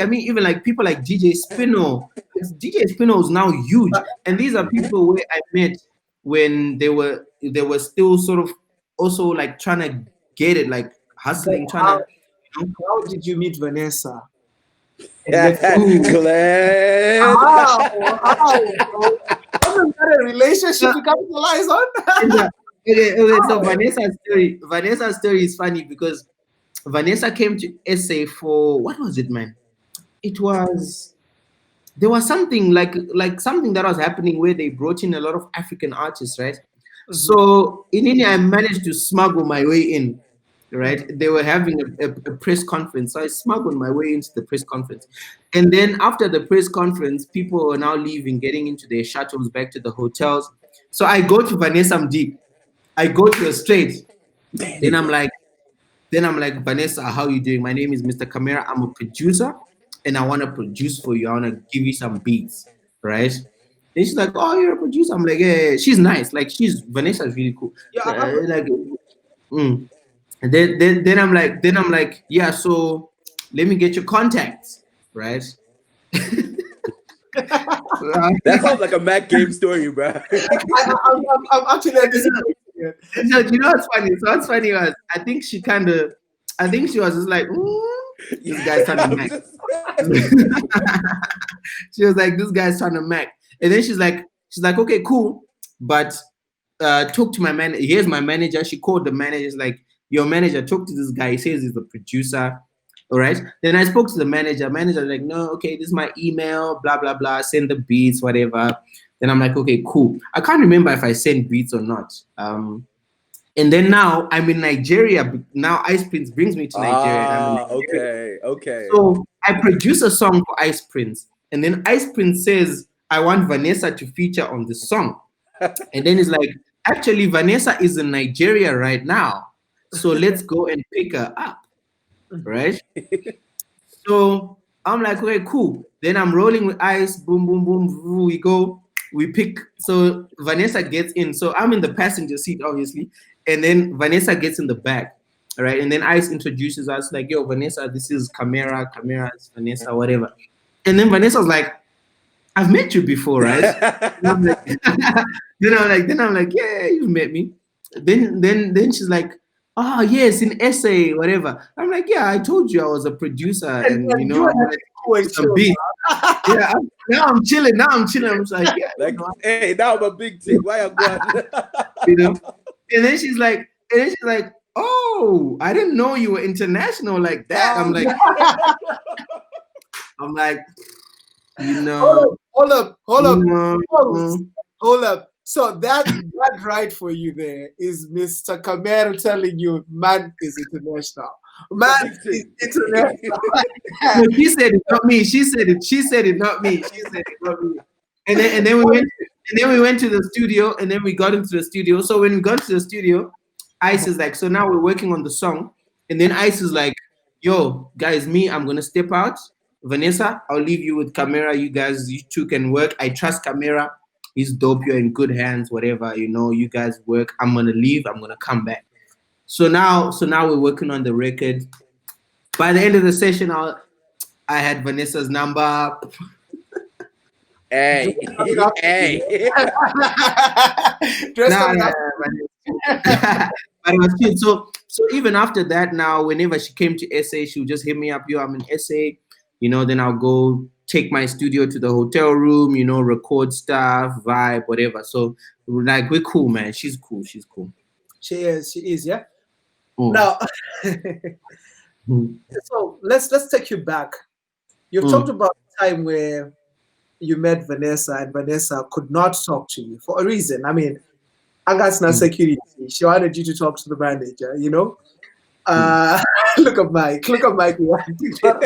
mean, even like people like DJ Spino. DJ Spino is now huge, and these are people where I met when they were still sort of also like trying to get it, like hustling, trying to.
How did you meet Vanessa?
Glenn.
Wow. Wasn't that a relationship to capitalize on?
Okay, so Vanessa's story is funny because Vanessa came to SA for, what was it, man? There was something like something that was happening where they brought in a lot of African artists, right? So in India, I managed to smuggle my way in, right? They were having a press conference, so I smuggled my way into the press conference. And then after the press conference, people are now leaving, getting into their shuttles back to the hotels. So I go to Vanessa Mdeep. I go to her straight. Then I'm like, Vanessa, how are you doing? My name is Mr. Kamera. I'm a producer, and I want to produce for you. I want to give you some beats, right? Then she's like, oh, you're a producer. I'm like, yeah. She's nice. Like, Vanessa's really cool. Yeah, And then I'm like, yeah. So let me get your contacts, right?
That sounds like a Mac game story, bro.
I'm actually at this.
So you know what's funny? So what's funny was I think she was just like, this guy's trying to Mac. She was like, this guy's trying to Mac. And then she's like, okay, cool. But talk to my manager. Here's my manager. She called the manager. She's like, your manager, talk to this guy. He says he's the producer. All right. Then I spoke to the manager. Manager like, no, okay, this is my email, blah, blah, blah. Send the beats, whatever. Then I'm like, okay, cool. I can't remember if I sent beats or not. And then now I'm in Nigeria. Now Ice Prince brings me to Nigeria.
Okay.
So I produce a song for Ice Prince. And then Ice Prince says, I want Vanessa to feature on the song. And then it's like, actually, Vanessa is in Nigeria right now. So let's go and pick her up. Right? So I'm like, okay, cool. Then I'm rolling with Ice, boom, boom, boom, we go, we pick. So Vanessa gets in. So I'm in the passenger seat, obviously. And then Vanessa gets in the back, right? And then Ice introduces us like, yo, Vanessa, this is Kamera, it's Vanessa, whatever. And then Vanessa's like, I've met you before, right? then I'm like, yeah, you've met me. Then she's like, oh, yes, in SA, whatever. I'm like, yeah, I told you I was a producer, and you know, some beat. Yeah, now I'm chilling. I'm just like, yeah,
like, hey, now I'm a big thing. Why I'm going?
You know? And then she's like, oh, I didn't know you were international like that. I'm like, you know.
Hold up. So that right for you there is Mr. Kamera telling you man is international. Man is international.
No, she said it, not me. She said it, not me. And then we went to the studio, and then we got into the studio. So when we got to the studio, Ice is like, so now we're working on the song. And then Ice is like, yo, guys, I'm gonna step out. Vanessa, I'll leave you with Kamera. You two can work. I trust Kamera. He's dope. You're in good hands, whatever, you know, you guys work. I'm going to leave. I'm going to come back. So now we're working on the record. By the end of the session, I had Vanessa's number.
Hey.
But it was cute. So even after that, now whenever she came to SA, she would just hit me up. Yo, I'm in SA. Then I'll go take my studio to the hotel room. Record stuff, vibe, whatever. So like we're cool, man. She's cool. She's cool.
She is, yeah.
Mm.
Now, so let's take you back. You've talked about the time where you met Vanessa, and Vanessa could not talk to you for a reason. I mean, Anga's not security. She wanted you to talk to the manager, Look at Mike. Look at Mike. But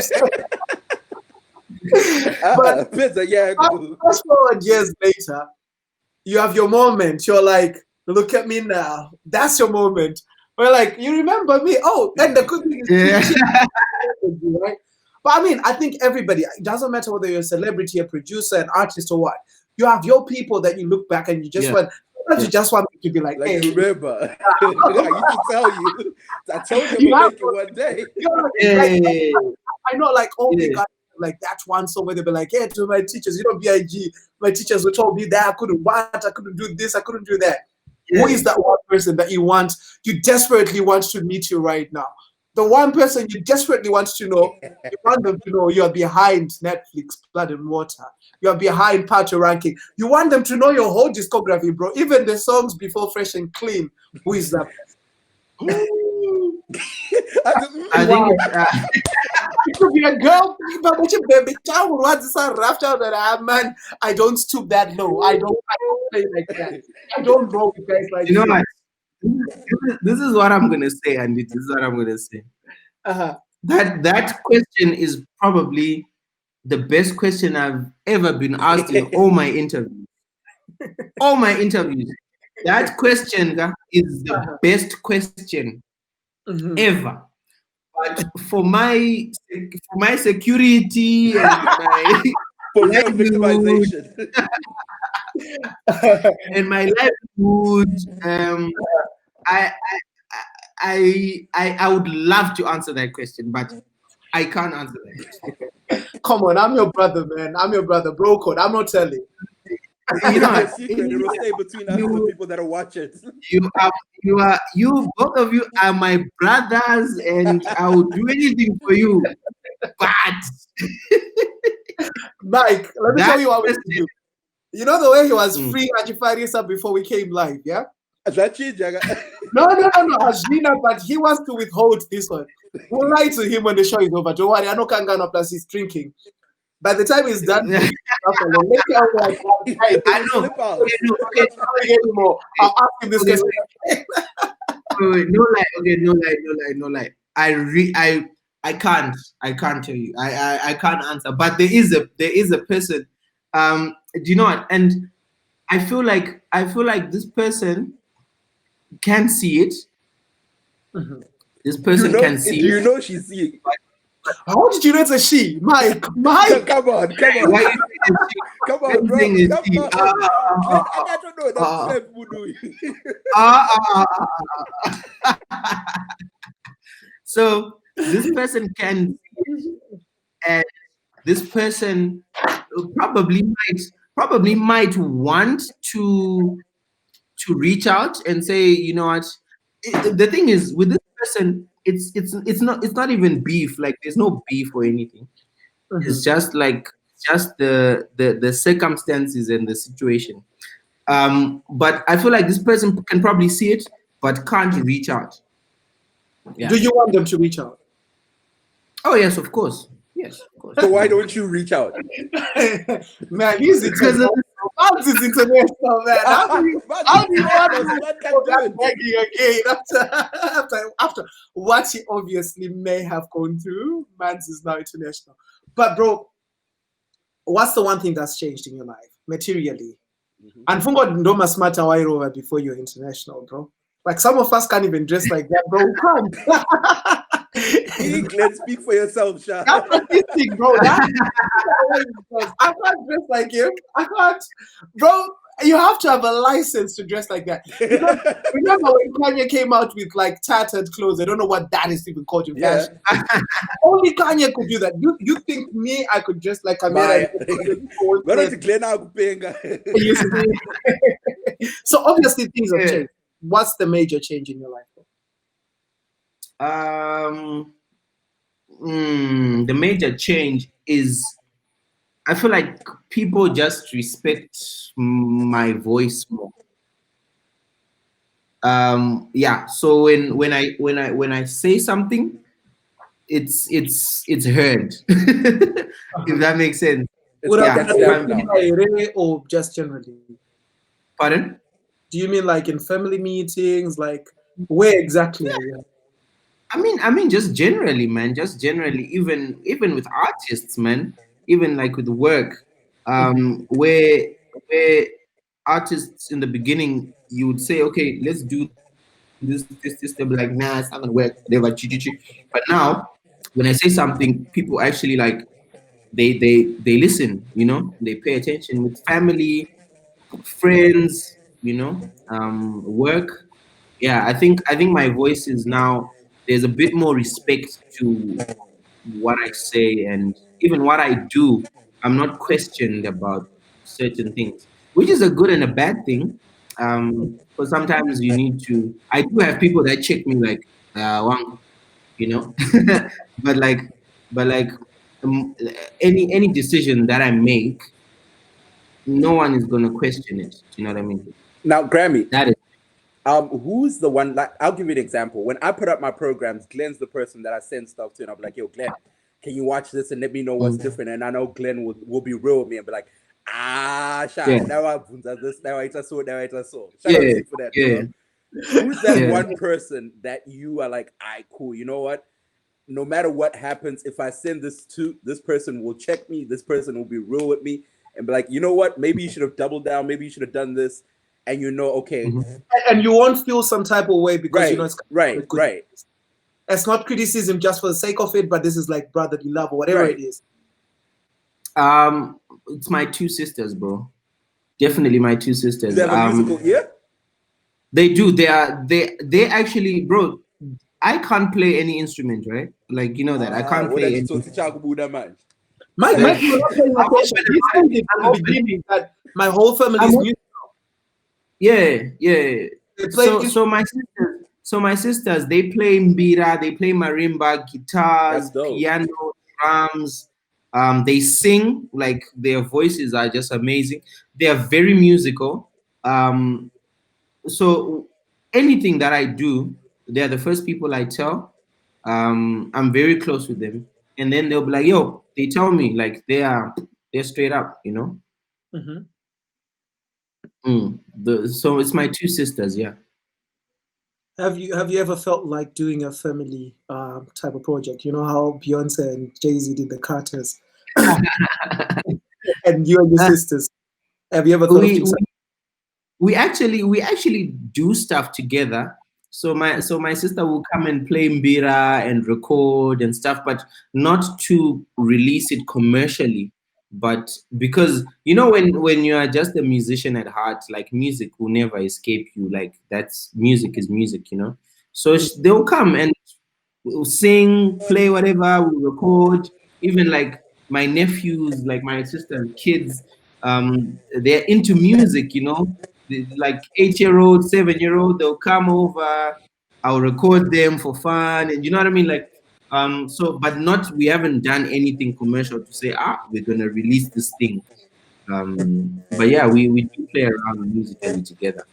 fast forward years later, you have your moment. You're like, look at me now. That's your moment. We're like, you remember me? Oh, and the good thing is, right? But I mean, I think everybody, it doesn't matter whether you're a celebrity, a producer, an artist, or what. You have your people that you look back and you just want. You just want me to be like, hey,
remember, I used to tell you. I told you we'll make it one day.
I know, like, all the guys, like that one song where they'll be like, to my teachers, BIG, my teachers who told me that I couldn't do this, I couldn't do that. Who is that one person that you desperately want to meet you right now? The one person you desperately want to know, you want them to know you're behind Netflix, Blood and Water. You're behind Patoranking. You want them to know your whole discography, bro. Even the songs before Fresh and Clean. Who is that?
I think
it could be a girl, but your baby child will want to say rough child that man. I don't stoop that low. I don't play like that. I don't roll with guys like
that. This is what I'm gonna say, Andy. This is what I'm gonna say. That question is probably the best question I've ever been asked in all my interviews. All my interviews. That question is the best question ever. But for my security and my
victimization
and my livelihood, I would love to answer that question, but I can't answer that question.
Come on, I'm your brother, man. I'm your brother, bro code. I'm not telling.
It will stay between us and the people that are watching.
You both of you are my brothers, and I will do anything for you. But
Mike, let me tell you what we do. You know the way he was free Ajifarisa before we came live, yeah?
No.
Ajina, but he wants to withhold this one. We'll lie to him when the show is over. Don't worry, I know Kangana plus he's drinking. By the time he's done, I know. I'll ask him this question.
No lie. I can't tell you. I can't answer. But there is a person. Do you know what? And I feel like this person can see it. This person can see.
Do you know she's seeing?
How did you know it's a she? Mike.
Come on. Come on, bro. I don't know.
So this person can, and this person probably might want to reach out and say, you know what? The thing is with this person, it's not even beef. Like there's no beef or anything. It's just the circumstances and the situation. But I feel like this person can probably see it, but can't reach out.
Yeah. Do you want them to reach out?
Oh yes, of course. Yes, of course.
So why don't you reach out?
Man, he's international. Hans is international, man. How do you want begging again after what he obviously may have gone through? Mans is now international. But bro, what's the one thing that's changed in your life materially? And from what Ndoma Smata Wairova before you're international, bro. Like some of us can't even dress like that, bro.
Let's speak for yourself, Sha.
That's what this thing, bro. I can't dress like him. I can't, bro. You have to have a license to dress like that. Remember when Kanye came out with like tattered clothes? I don't know what that is even called in fashion. Only Kanye could do that. You think me? I could dress like Kamera? So obviously things have changed. What's the major change in your life?
Um, the major change is I feel like people just respect my voice more. Yeah. So when I say something, it's heard. If that makes sense.
It's
Would
not
I,
that
Yeah. If
stamped
I'm,
down.
or just generally?
pardon?
Do you mean like in family meetings? Like where exactly are you?
I mean, just generally, man. Just generally, even with artists, man. Even like with work, where artists in the beginning, you would say, okay, let's do this. They'll be like, nah, it's not gonna work. Whatever, chi, chi, chi. But now, when I say something, people actually like they listen. They pay attention with family, friends. Work. Yeah, I think my voice is now there's a bit more respect to what I say and even what I do. I'm not questioned about certain things, which is a good and a bad thing. Because sometimes you need to. I do have people that check me like, Wang, you know, but like, but like, any decision that I make, no one is gonna question it. You know what I mean?
Now, Grammy,
That is.
who's the one? Like, I'll give you an example. When I put up my programs, Glenn's the person that I send stuff to, and I'm like, "Yo, Glenn, can you watch this and let me know what's
Mm,
different?" And I know Glenn will be real with me and be like, "Ah,
yeah,
Sha, now I this, now I just saw, now I just saw." Shout out
yeah,
to you for that,
yeah,
bro. Who's that
yeah.
one person that you are like, "I cool, you know what? No matter what happens, if I send this to this person, will check me. This person will be real with me and be like, you know what? Maybe you should have doubled down. Maybe you should have done this." And okay,
Mhm.
And you won't feel some type of way because you know
right,
it's coming from
right,
a good.
right,
It's not criticism just for the sake of it, but this is like brotherly love or whatever it
right.
is.
It's my two sisters, bro. Definitely my two
Do they
sisters.
have a musical ear?
They do. They actually, bro. I can't play any instrument, right? Like you know that I
Ah,
can't
what that
play
you
any.
talk to Chago Buddha, man?
Mike,
Yeah.
Mike, you're not paying
I'm
attention.
open.
He said it
I'm
in the
open.
beginning that my whole family
I'm
is
open.
music.
Yeah, yeah.
They play
So my sisters, they play mbira, they play marimba,
That's
guitars,
dope.
piano, drums. They sing, like their voices are just amazing. They are very musical. So anything that I do, they're the first people I tell. I'm very close with them, and then they'll be like, "Yo," they tell me like they're straight up.
Mhm.
So it's my two sisters, yeah.
Have you ever felt like doing a family type of project? You know how Beyonce and Jay-Z did the Carters, and you and your
Uh,
sisters. Have you ever thought of
we,
doing
we
something?
we actually do stuff together. So my sister will come and play mbira and record and stuff, but not to release it commercially. But because when you are just a musician at heart, like music will never escape you. Like that's music is music. So they'll come and we'll sing, play whatever, we'll record. Even like my nephews, like my sister's kids, they're into music. Like 8-year-old, 7-year-old, they'll come over, I'll record them for fun, and you know what I mean? Like, but not we haven't done anything commercial to say, we're gonna release this thing. But yeah, we do play around musically together.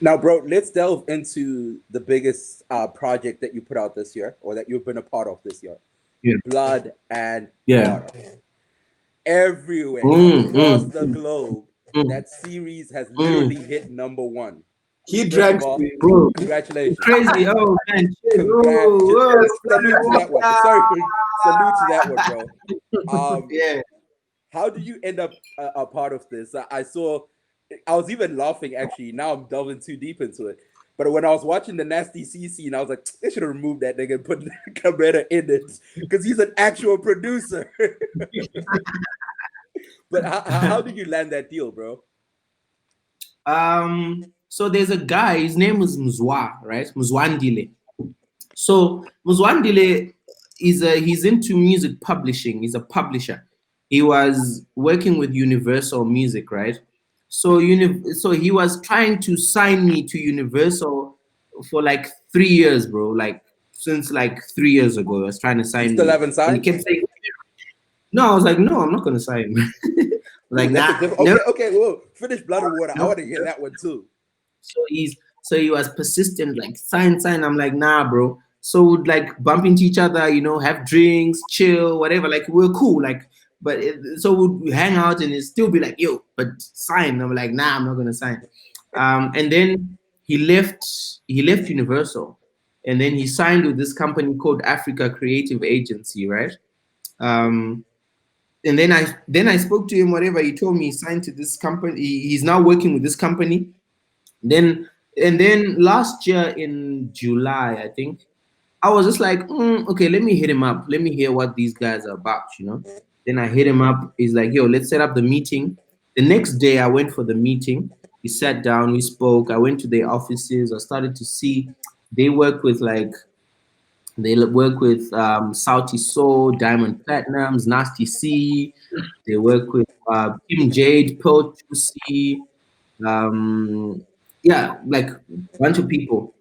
Now, bro, let's delve into the biggest project that you put out this year, or that you've been a part of this year.
Yeah.
Blood and
Yeah.
Water. Everywhere
Mm,
across
mm,
the globe,
mm.
that series has literally
Mm.
hit number one.
He
First of
drank.
all,
Bro,
congratulations.
crazy. Oh man, shit.
Congratulations.
Yes,
Salute to that one. Sorry for salute to that one, bro. Um,
Yeah.
how do you end up a part of this? I saw, I was even laughing actually. Now I'm delving too deep into it. But when I was watching the Nasty C scene, I was like, they should have removed that nigga and put Cabrera in it because he's an actual producer. But how did you land that deal, bro?
So there's a guy, his name is Mzwa, right? Mzwandile. So Mzwandile he's into music publishing. He's a publisher. He was working with Universal Music, right? So he was trying to sign me to Universal for like 3 years, bro. Like since like 3 years ago. He was trying to
You
sign
still
me,
haven't
and he
signed?
kept saying, "No." I was like, "No, I'm not gonna sign." Like,
Ooh, that's a
nah,
different.
never.
Okay, okay. Well, finish Blood and Water. I
No.
want to hear that one too.
So he was persistent, like sign, sign. I'm like, nah, bro. So we'd like bump into each other, have drinks, chill, whatever. Like we're cool, like. But so we'd hang out and it'd still be like, yo, but sign. I'm like, nah, I'm not gonna sign. And then he left. He left Universal, and then he signed with this company called Africa Creative Agency, right? Um, and then I spoke to him. Whatever he told me, he signed to this company. He's now working with this company. Then and then last year in July, I think, I was just like, okay, let me hit him up. Let me hear what these guys are about. Then I hit him up. He's like, yo, let's set up the meeting. The next day I went for the meeting. We sat down, we spoke. I went to their offices. I started to see they work with Sauti Soul, Diamond Platinums, Nasty C. They work with Kim Jade, Pearl Juicy, yeah, like a bunch of people.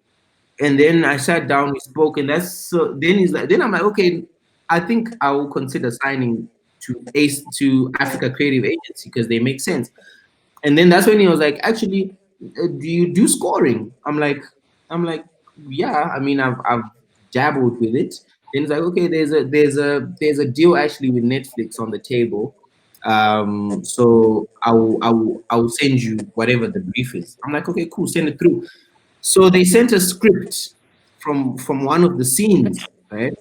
And then I sat down, we spoke, and then I'm like, okay, I think I will consider signing to Africa Creative Agency because they make sense. And then that's when he was like, actually, do you do scoring? I'm like, yeah. I mean, I've dabbled with it. Then he's like, okay, there's a deal actually with Netflix on the table. So I will send you whatever the brief is. I'm like, okay, cool, send it through. So they sent a script from one of the scenes, right?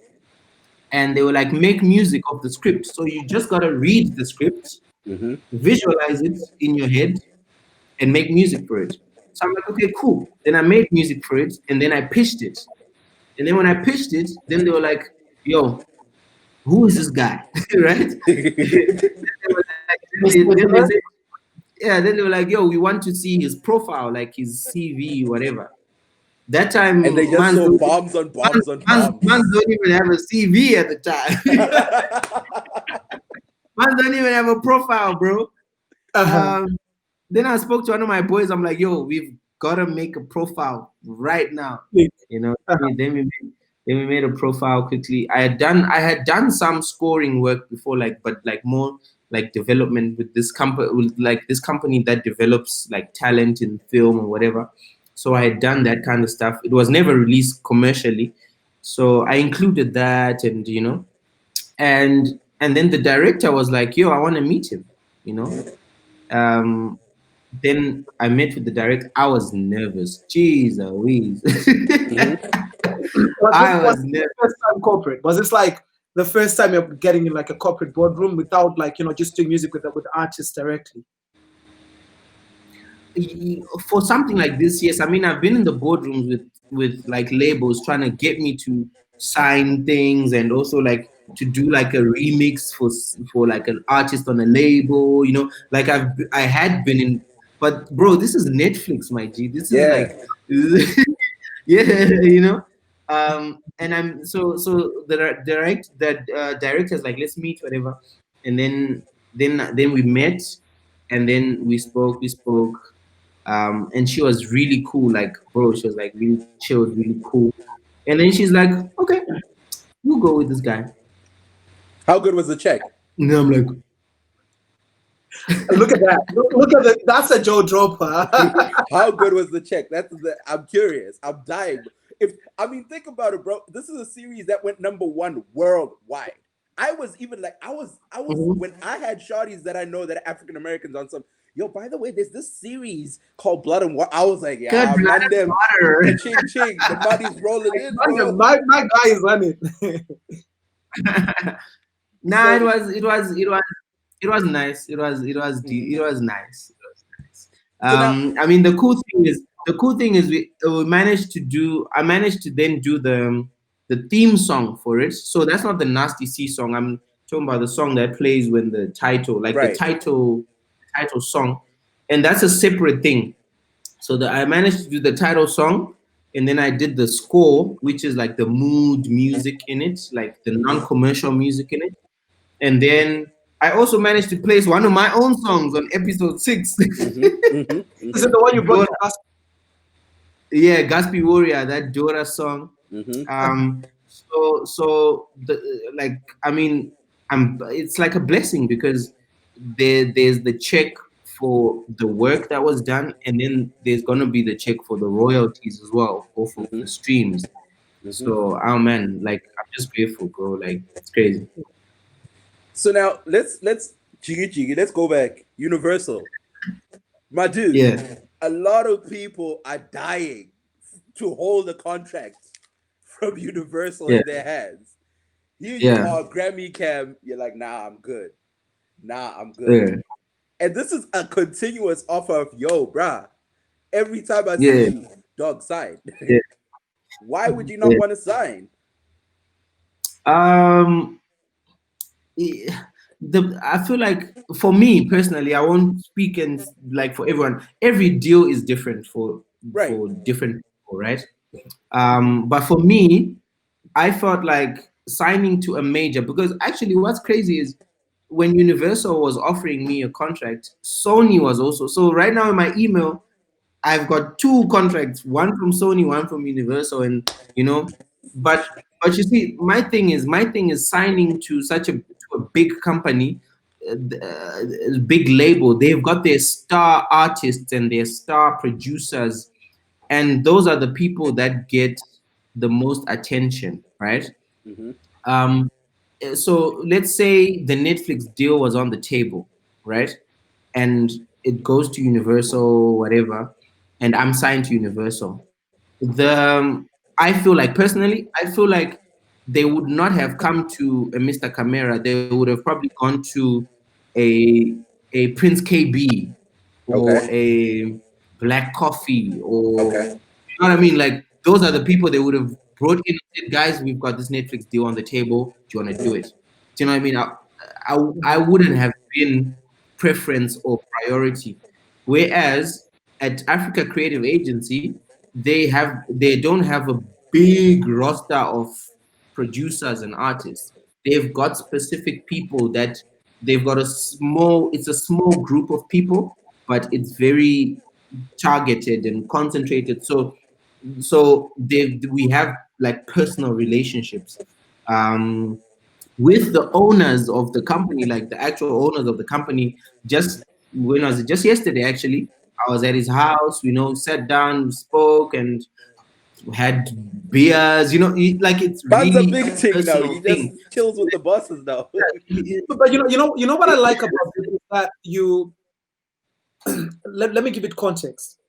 And they were like, make music of the script. So you just gotta read the script, visualize it in your head, and make music for it. So I'm like, okay, cool. Then I made music for it, and then I pitched it. And then when I pitched it, then they were like, yo, who is this guy? Right? Then they were like, yo, we want to see his profile, like his CV, whatever. That time,
And they just saw bombs on bombs on bombs.
Mans don't even have a CV at the time. Mans don't even have a profile, bro. Then I spoke to one of my boys. I'm like, yo, we've got to make a profile right now. Then we made a profile quickly. I had done some scoring work before, but more like development with this company that develops like talent in film or whatever. So I had done that kind of stuff. It was never released commercially, so I included that, and and then the director was like, yo, I want to meet him. Then I met with the director. I was nervous. Jeez Louise.
I was nervous. First time corporate. Was this like the first time you're getting in like a corporate boardroom without just doing music with artists directly?
For something like this, yes. I mean, I've been in the boardrooms with like labels trying to get me to sign things, and also like to do like a remix for like an artist on a label. Like I had been in, but bro, this is Netflix, my G. This is like, yeah, and I'm so the director's like, let's meet, whatever, and then we met, and then we spoke. And she was really cool, like, bro, she was like really chilled, really cool. And then she's like, okay, we'll go with this guy.
How good was the check?
And I'm like,
look at that. Look at that. That's a Joe Dropper.
How good was the check? I'm curious. I'm dying. Think about it, bro. This is a series that went #1 worldwide. I was even like, I was when I had shawties that I know that are African Americans on some. Yo, by the way, there's this series called Blood and Water. I was like, yeah,
Blood and Water.
Ching ching, the money's rolling in, bro.
My guy is running.
Nah, it was nice. It was nice. I mean, the cool thing is we managed to I managed to then do the theme song for it. So that's not the Nasty C song. I'm talking about the song that plays when the title, like the title song, and that's a separate thing. So I managed to do the title song, and then I did the score, which is like the mood music in it, like the non-commercial music in it. And then I also managed to place one of my own songs on episode 6.
Is it the one you brought?
Yeah, Gaspi Warrior, that Dora song.
Mm-hmm.
So the like, I mean, it's like a blessing because there's the check for the work that was done, and then there's gonna be the check for the royalties as well off of
Mm-hmm.
the streams.
Mm-hmm.
So, oh man, like I'm just grateful, bro. Like it's crazy.
So now let's jiggy, let's go back. Universal, my dude.
Yeah,
A lot of people are dying to hold a contract from Universal
yeah,
in their hands. Here you
yeah,
are, Grammy Cam. You're like, nah, I'm good. Nah, I'm good.
yeah,
And this is a continuous offer of, yo, bruh. Every time I see
yeah,
you, dog, sign.
yeah,
Why would you not
yeah.
want to sign?
Um, eh, I feel like for me personally, I won't speak and like for everyone. Every deal is different
Right.
for different people, right? But for me, I felt like signing to a major because actually, what's crazy is when Universal was offering me a contract, Sony was also. So right now in my email, I've got two contracts, one from Sony, one from Universal, and you know, but you see, my thing is signing to such a big company, big label. They've got their star artists and their star producers, and those are the people that get the most attention, right?
Mm-hmm.
Um, so let's say the Netflix deal was on the table, right? And it goes to Universal, whatever, and I'm signed to Universal. I feel like personally, I feel like they would not have come to a Mr. Kamera. They would have probably gone to a Prince KB or
Okay.
a Black Coffee or
Okay.
you know what I mean? Like those are the people they would have brought in and said, guys, we've got this Netflix deal on the table. Do you want to do it? Do you know what I mean? I wouldn't have been preference or priority. Whereas at Africa Creative Agency, they don't have a big roster of producers and artists. They've got specific people that they've got it's a small group of people, but it's very targeted and concentrated. So we have like personal relationships with the owners of the company, like the actual owners of the company. Just when was it? Just yesterday, actually. I was at his house. Sat down, spoke, and had beers. Like it's
Man's a
really a
big thing now.
personal
He just
thing.
chills with the bosses now.
But you know what I like about it is that you let me give it context.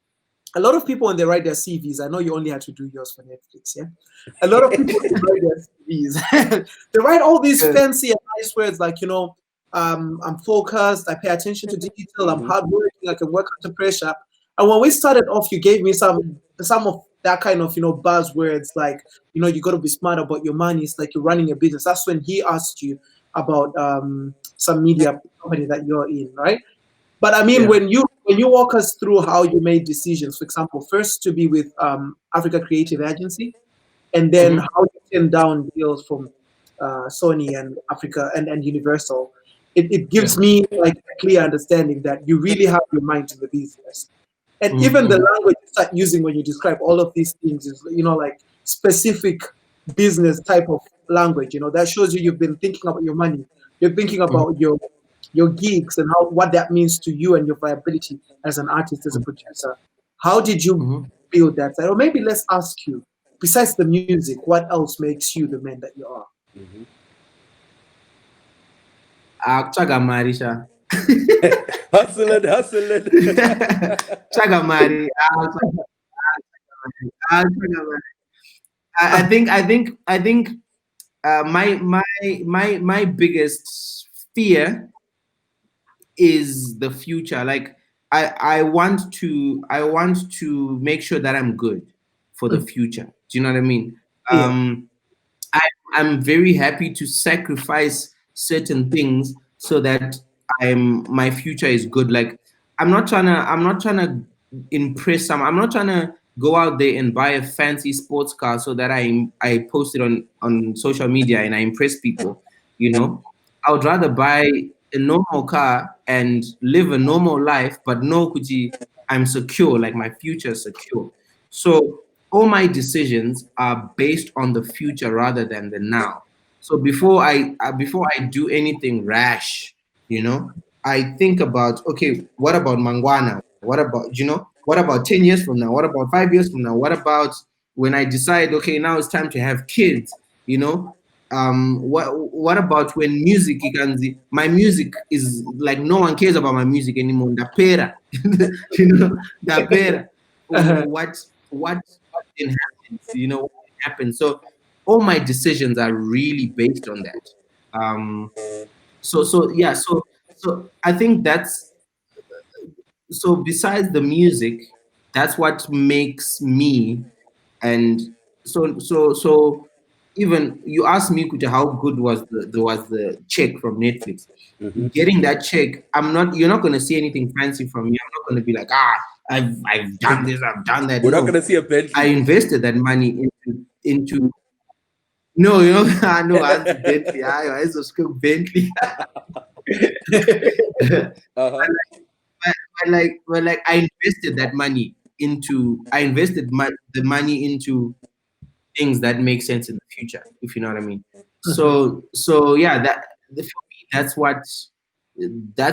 A lot of people when they write their CVs, I know you only had to do yours for Netflix, yeah. A lot of people when they write their CVs, they write all these
Yeah.
fancy and nice words like I'm focused, I pay attention to detail, I'm
Mm-hmm.
hardworking, I can work under pressure. And when we started off, you gave me some of that kind of buzzwords like you got to be smart about your money. It's like you're running a business. That's when he asked you about some media company that you're in, right? But I mean,
Yeah.
when you walk us through how you made decisions, for example, first to be with Africa Creative Agency, and then
Mhm.
how you turned down deals from Sony and Africa and Universal, it
Yeah.
gives me like a clear understanding that you really have your mind in the business. And even the
Mhm.
language you start using when you describe all of these things is like specific business type of language. That shows you've been thinking about your money. You're thinking
Mhm.
about your gigs and what that means to you and your viability as an artist, as a
Mhm.
producer. How did you
Mhm.
build that? Or maybe let's ask you, besides the music, what else makes you the man that you are?
Mm-hmm.
Chaga Marisha.
Hustling, hustling.
Chaga Mari. Chaga Mari. I think my biggest fear is the future. Like I want to make sure that I'm good for the future. Do you know what I mean?
Yeah.
I, I'm very happy to sacrifice certain things so that my future is good. Like I'm not trying to impress some. I'm not trying to go out there and buy a fancy sports car so that I post it on social media and I impress people. I would rather buy a normal car and live a normal life, but no, Kuji, I'm secure. Like my future is secure. So all my decisions are based on the future rather than the now. So before I do anything rash, you know, I think about, okay, what about Mangwana? What about, what about 10 years from now? What about 5 years from now? What about when I decide, okay, now it's time to have kids, you know? What about when music ikanzi, my music is like, no one cares about my music anymore. The pera, the pera. What then happens? What happens? So all my decisions are really based on that. So I think that's, so besides the music, that's what makes me. And so even you asked me, Kuja, how good was the check from Netflix. Getting that check, you're not going to see anything fancy from me. I'm not going to be like, I've done this, I've done that.
We're
No.
not going to see a Bentley.
I invested that money into no, I know Auntie Bentley. I was Bentley.
Uh-huh.
Like I invested that money into, the money into things that make sense in the future, if you know what I mean. So yeah, for me, that's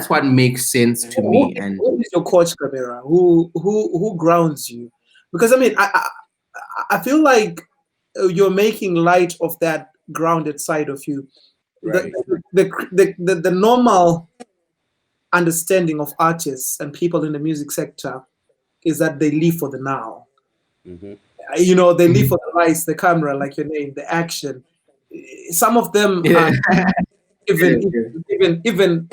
what makes sense to me. And
who is your coach, Kamera? Who grounds you? Because I mean, I feel like you're making light of that grounded side of you.
Right.
The normal understanding of artists and people in the music sector is that they live for the now. They live for the lights, the camera, like your name, the action. Some of them are even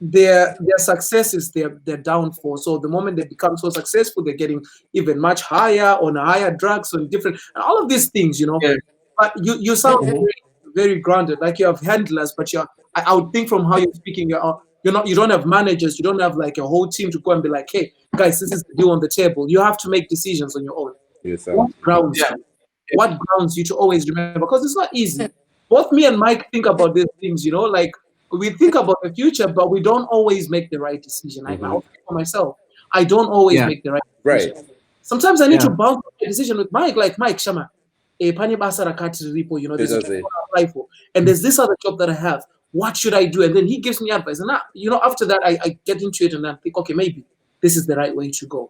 their success is their downfall. So the moment they become so successful, they're getting even much higher on higher drugs and different, and all of these things.
Yeah.
But you sound very, very grounded, like you have handlers, but I would think from how you're speaking, you don't have managers, you don't have like a whole team to go and be like, hey guys, this is the deal on the table. You have to make decisions on your own.
Yes,
What grounds you? What grounds you to always remember? Because it's not easy. Both me and Mike think about these things, like we think about the future, but we don't always make the right decision. I'll speak for myself. I don't always make the right decision.
Right.
Sometimes I need to bounce a decision with Mike, like Mike Shama. Pani Basara Kati Ripo, there's a job I apply for, and there's this other job that I have. What should I do? And then he gives me advice. And after that, I get into it and I think, okay, maybe this is the right way to go.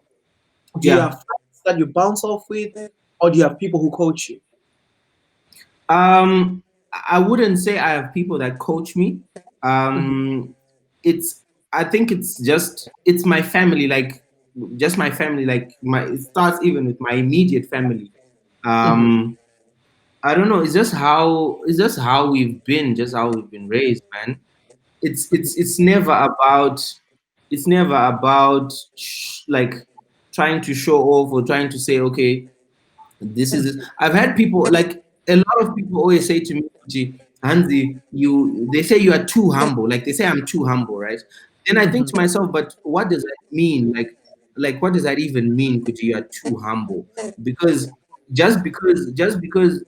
Do you have friends that you bounce off with, or do you have people who coach you?
I wouldn't say I have people that coach me. I think it's my family, like just my family, like it starts even with my immediate family. I don't know, it's just how we've been raised, man. It's never about like trying to show off or trying to say, okay, this is it. I've had people, like a lot of people always say to me, Hansi, they say you are too humble. Like they say I'm too humble, right? Then I think to myself, but what does that mean? Like what does that even mean, Kuji, you are too humble? Because just because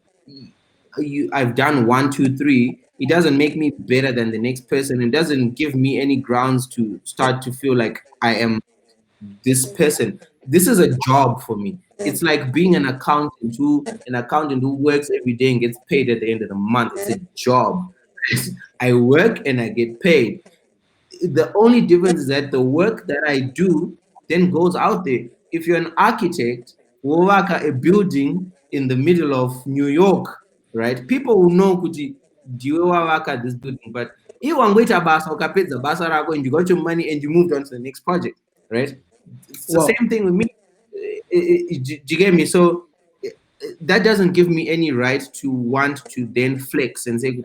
I've done 1, 2, 3, it doesn't make me better than the next person. It doesn't give me any grounds to start to feel like I am this person. This is a job for me. It's like being an accountant who works every day and gets paid at the end of the month. It's a job. I work and I get paid. The only difference is that the work that I do then goes out there. If you're an architect, who work at a building in the middle of New York, right? People will know, Kuti, do you work at this building? But you want to go to basa and you got your money and you moved on to the next project, right? It's the same thing with me. Do you get me? So that doesn't give me any right to want to then flex and say,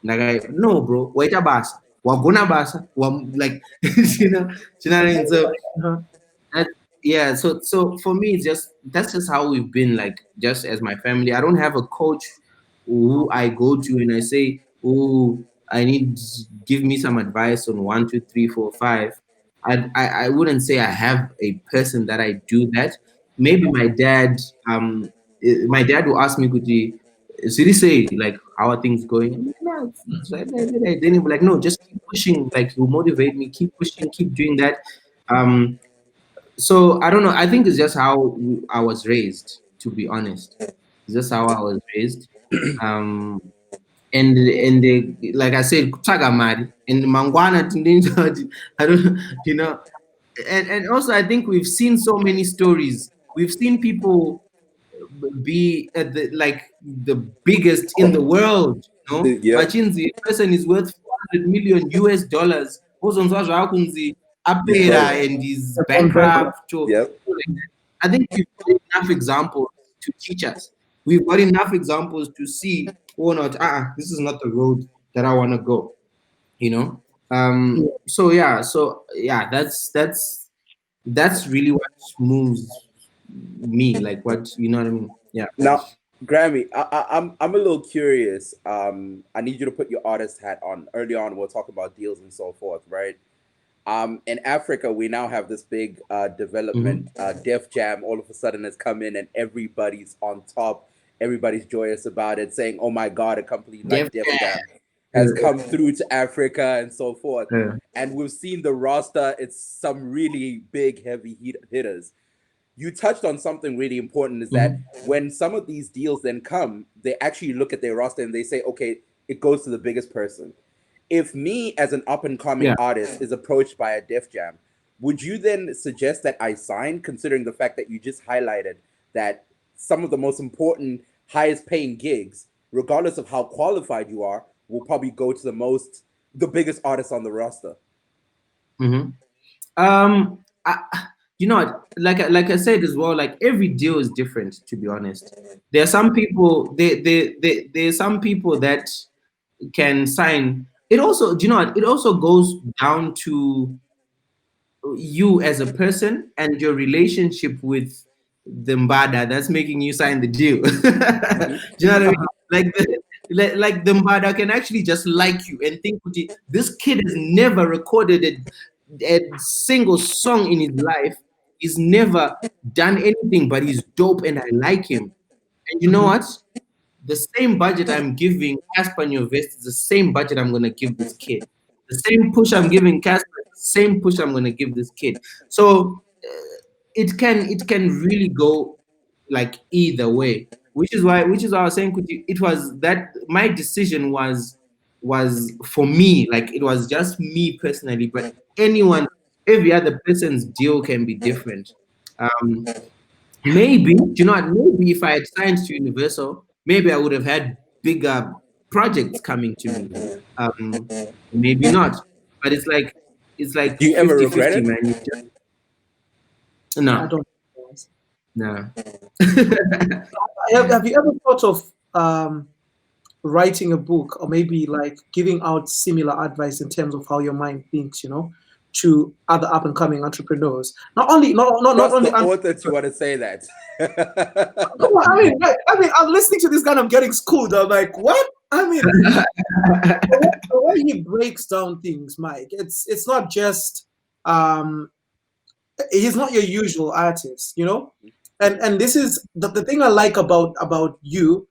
no, bro, wait a basa. Waguna basa, like, you know what I mean? So yeah, so for me, that's just how we've been, like, just as my family. I don't have a coach who I go to and I say, oh, I need, give me some advice on 1, 2, 3, 4, 5. I wouldn't say I have a person that I do that. Maybe my dad will ask me, Kuti, say, like, how are things going? Then he'll be like, no, just keep pushing. Like, he'll motivate me, keep pushing, keep doing that. So I don't know. I think it's just how I was raised. To be honest, it's just how I was raised. Um, and they, like I said, Tagamari and Mangwana. I don't, you know. And also, I think we've seen so many stories. We've seen people be at the like the biggest in the world. You know,
Yeah.
Machinzi person is worth 400 million US dollars. Apera and is bankrupt.
Yep.
I think we've got enough examples to teach us. We've got enough examples to see, oh, not, this is not the road that I want to go. You know. So yeah, that's really what moves me. Like what, you know what I mean? Yeah.
Now, Grammy, I'm a little curious. I need you to put your artist hat on. Early on, we'll talk about deals and so forth, right? In Africa, we now have this big development. Def Jam all of a sudden has come in, and everybody's on top. Everybody's joyous about it, saying, "Oh my God, a company like Def Jam has come through to Africa," and so forth.
Yeah.
And we've seen the roster; it's some really big, heavy hitters. You touched on something really important: is that when some of these deals then come, they actually look at their roster and they say, "Okay, it goes to the biggest person." If me as an up and coming artist is approached by a Def Jam, would you then suggest that I sign, considering the fact that you just highlighted that some of the most important, highest paying gigs, regardless of how qualified you are, will probably go to the biggest artists on the roster?
You know what, like I said as well, like every deal is different, to be honest. There are some people, there are some people that can sign. It also, do you know what, it also goes down to you as a person and your relationship with the Mbada that's making you sign the deal. Do you know what I mean? Like the Mbada can actually just like you and think, this kid has never recorded a single song in his life. He's never done anything, but he's dope and I like him. And you know what? The same budget I'm giving Casper in your vest is the same budget I'm gonna give this kid. The same push I'm giving Casper, same push I'm gonna give this kid. So it can really go like either way. Which is why I was saying, it was that my decision was for me, like it was just me personally, but every other person's deal can be different. Maybe, you know what, maybe if I had signed to Universal, maybe I would have had bigger projects coming to me. Maybe not. But it's like
Do you ever
50-50,
regret it?
man.
I
No.
don't.
No.
Have you ever thought of writing a book, or maybe like giving out similar advice in terms of how your mind thinks, to other up and coming entrepreneurs? Not only
Trust
only
the author to want to say that.
No, I mean, I'm listening to this guy, I'm getting schooled. I'm like, what? I mean, the way he breaks down things, Mike, it's not just he's not your usual artist, and this is the thing I like about you,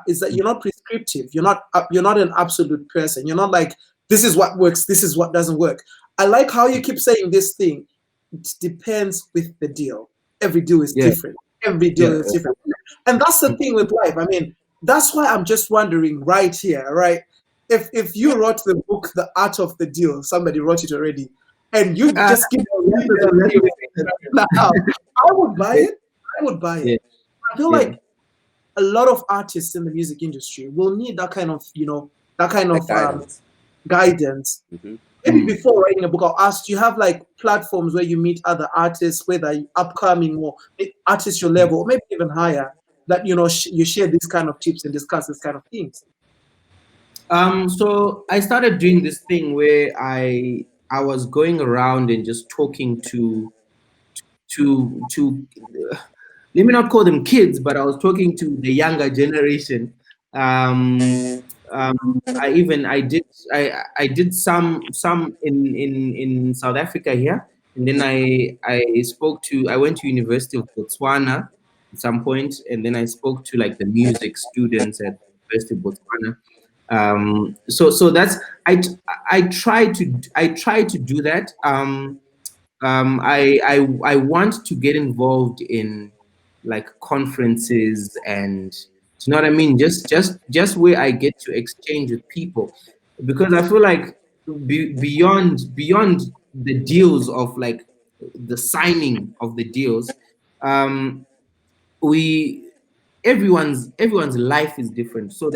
is that you're not prescriptive. You're not an absolute person. You're not like, this is what works, this is what doesn't work. I like how you keep saying this thing. It depends with the deal. Every deal is different. Every deal is different. And that's the thing with life. I mean, that's why I'm just wondering right here, right? If you wrote the book, The Art of the Deal, somebody wrote it already, and you just give now, I would buy it. I would buy it. I feel like a lot of artists in the music industry will need that kind of, guidance. Maybe before writing a book, I'll ask, do you have like platforms where you meet other artists, whether upcoming or artists your level, or maybe even higher, that you share these kind of tips and discuss this kind of things?
So I started doing this thing where I was going around and just talking to let me not call them kids, but I was talking to the younger generation. I did some in South Africa here, and then I went to University of Botswana at some point, and then I spoke to like the music students at University of Botswana. So that's I try to do that. I want to get involved in like conferences and, do you know what I mean? Just where I get to exchange with people, because I feel like beyond the deals of like the signing of the deals, um, we everyone's life is different, so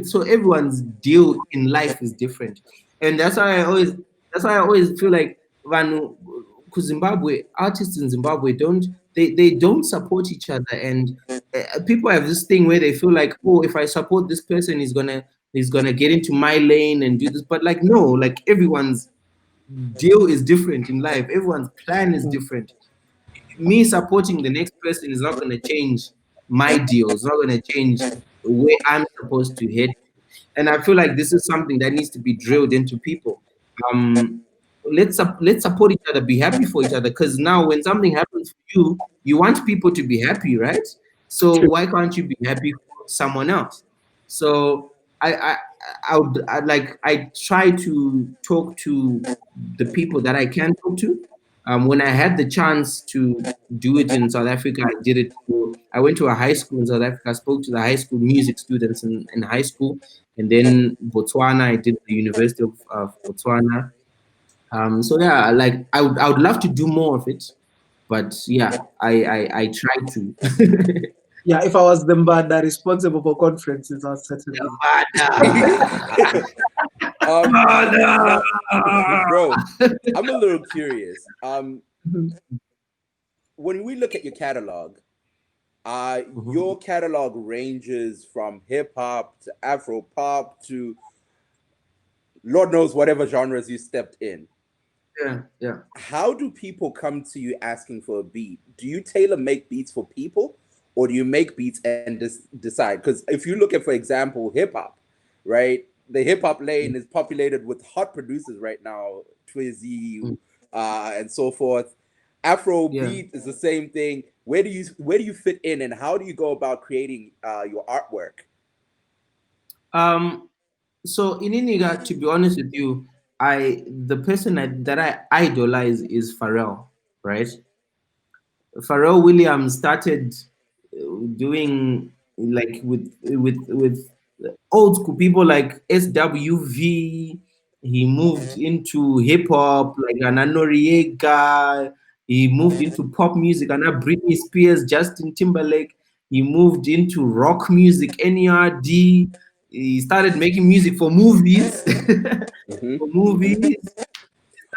so everyone's deal in life is different, and that's why I always feel like vanhu Zimbabwe artists in Zimbabwe they don't support each other, and people have this thing where they feel like, oh, if I support this person, he's gonna get into my lane and do this, but like no, like everyone's deal is different in life, everyone's plan is different. Me supporting the next person is not going to change my deal. It's not going to change where I'm supposed to head. And I feel like this is something that needs to be drilled into people. Um, let's support each other, be happy for each other. Because now, when something happens for you, you want people to be happy, right? So why can't you be happy for someone else? So I try to talk to the people that I can talk to. When I had the chance to do it in South Africa, I did it. I went to a high school in South Africa. I spoke to the high school music students in high school, and then Botswana. I did the University of Botswana. So yeah, like I would love to do more of it, but yeah, I try to.
Yeah, if I was the Mbanda responsible for conferences, I'd certainly.
Now, bro, I'm a little curious. When we look at your catalog, your catalog ranges from hip hop to Afro pop to Lord knows whatever genres you stepped in.
Yeah.
How do people come to you asking for a beat? Do you tailor make beats for people, or do you make beats and decide? Because if you look at, for example, hip hop, right? The hip hop lane is populated with hot producers right now, Twizzy, and so forth. Afro beat is the same thing. Where do you fit in, and how do you go about creating your artwork?
So in Iniga, to be honest with you, the person that I idolize is Pharrell, right? Pharrell Williams started doing like with old school people like SWV. He moved into hip hop like Ana Noriega. He moved into pop music, Anna Britney Spears, Justin Timberlake. He moved into rock music, NERD. He started making music for movies. For movies.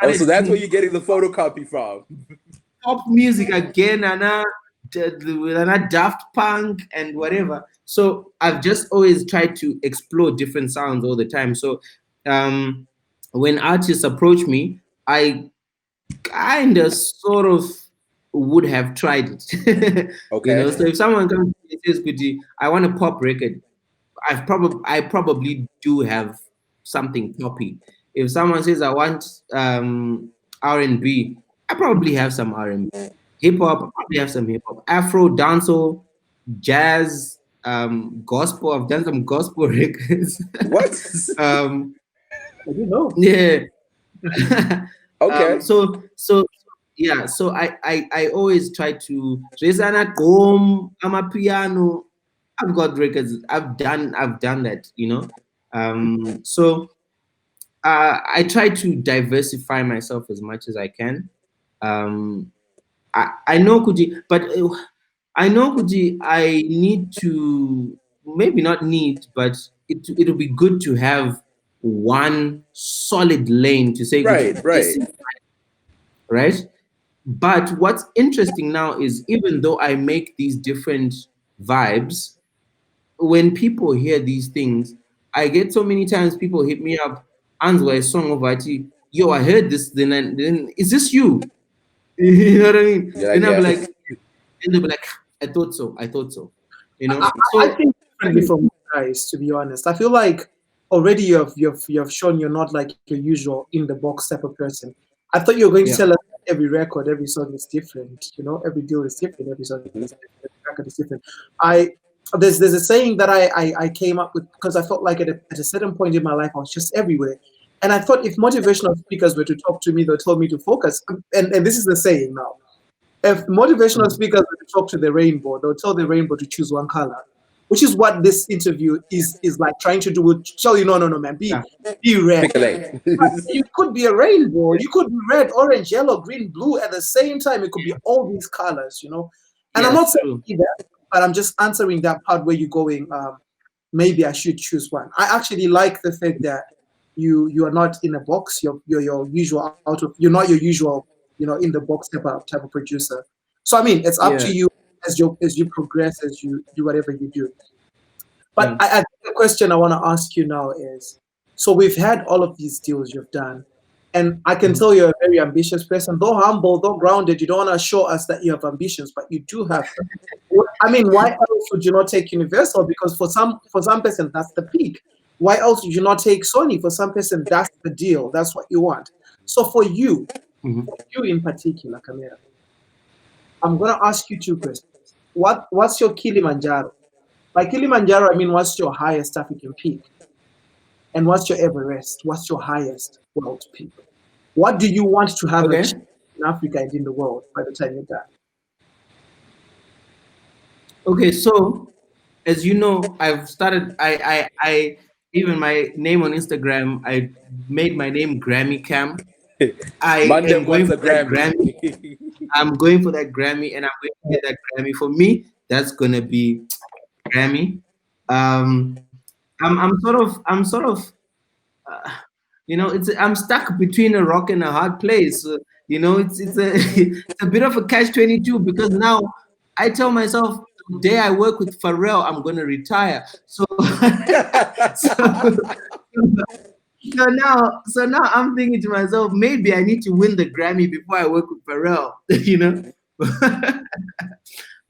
Oh, so that's where you're getting the photocopy from.
Pop music again, and Daft Punk and whatever. So I've just always tried to explore different sounds all the time. So when artists approach me, I kind of sort of would have tried it.
Okay.
So if someone comes to me and says, Kuti, I want a pop record, I probably do have something poppy. If someone says I want R&B, I probably have some R&B. Hip hop, I probably have some hip hop. Afro, dancehall, jazz, gospel. I've done some gospel records.
What?
I don't know.
Yeah.
Okay.
So yeah. So I always try to Rezana Gom, Amapiano. I've got records. I've done that. So I try to diversify myself as much as I can. I know Kuji, but I know Kuji. I need to maybe not need, but it'll be good to have one solid lane to say right. But what's interesting now is even though I make these different vibes, when people hear these things, I get so many times people hit me up, Answer a song of IT. Yo, I heard this. Then is this you? You know what I mean?
Yeah,
and I'm like, and they'll be like, I thought so.
I
So
think differently from you guys, to be honest. I feel like already you've shown you're not like your usual in the box type of person. I thought you were going to tell us that every record, every song is different. Every deal is different. Every song is different. Every record is different. There's a saying that I came up with because I felt like at a certain point in my life I was just everywhere, And I thought if motivational speakers were to talk to me, they told me to focus. And this is the saying now. If motivational speakers were to talk to the rainbow, they'll tell the rainbow to choose one color, which is what this interview is like trying to do. With tell you, no, man, be red.
Pick a lane.
You could be a rainbow. You could be red, orange, yellow, green, blue at the same time. It could be all these colors, you know. And I'm not saying that, but I'm just answering that part where you're going. Maybe I should choose one. I actually like the fact that you are not in a box. You're your usual you're not your usual, you know, in the box type of producer. So I mean, it's up to you as you progress, as you do whatever you do. But I think the question I want to ask you now is, so we've had all of these deals you've done, and I can tell you're a very ambitious person, though humble, though grounded. You don't want to show us that you have ambitions, but you do have them. I mean, why else would you not take Universal? Because for some person, that's the peak. Why else would you not take Sony? For some person, that's the deal. That's what you want. So for you, you in particular, Kamera, I'm gonna ask you two questions. What's your Kilimanjaro? By Kilimanjaro, I mean what's your highest African peak? And what's your Everest? What's your highest world peak? What do you want to have achieved in Africa and in the world by the time you're done?
Okay, so as you know, I've started. I even my name on Instagram. I made my name Grammy Cam. I am going for that Grammy. I'm going for that Grammy, and I'm going to get that Grammy. For me, that's gonna be Grammy. I'm sort of, you know, I'm stuck between a rock and a hard place. You know, it's a it's a bit of a catch-22 because now I tell myself the day I work with Pharrell, I'm gonna retire. So so now I'm thinking to myself, maybe I need to win the Grammy before I work with Pharrell. You know.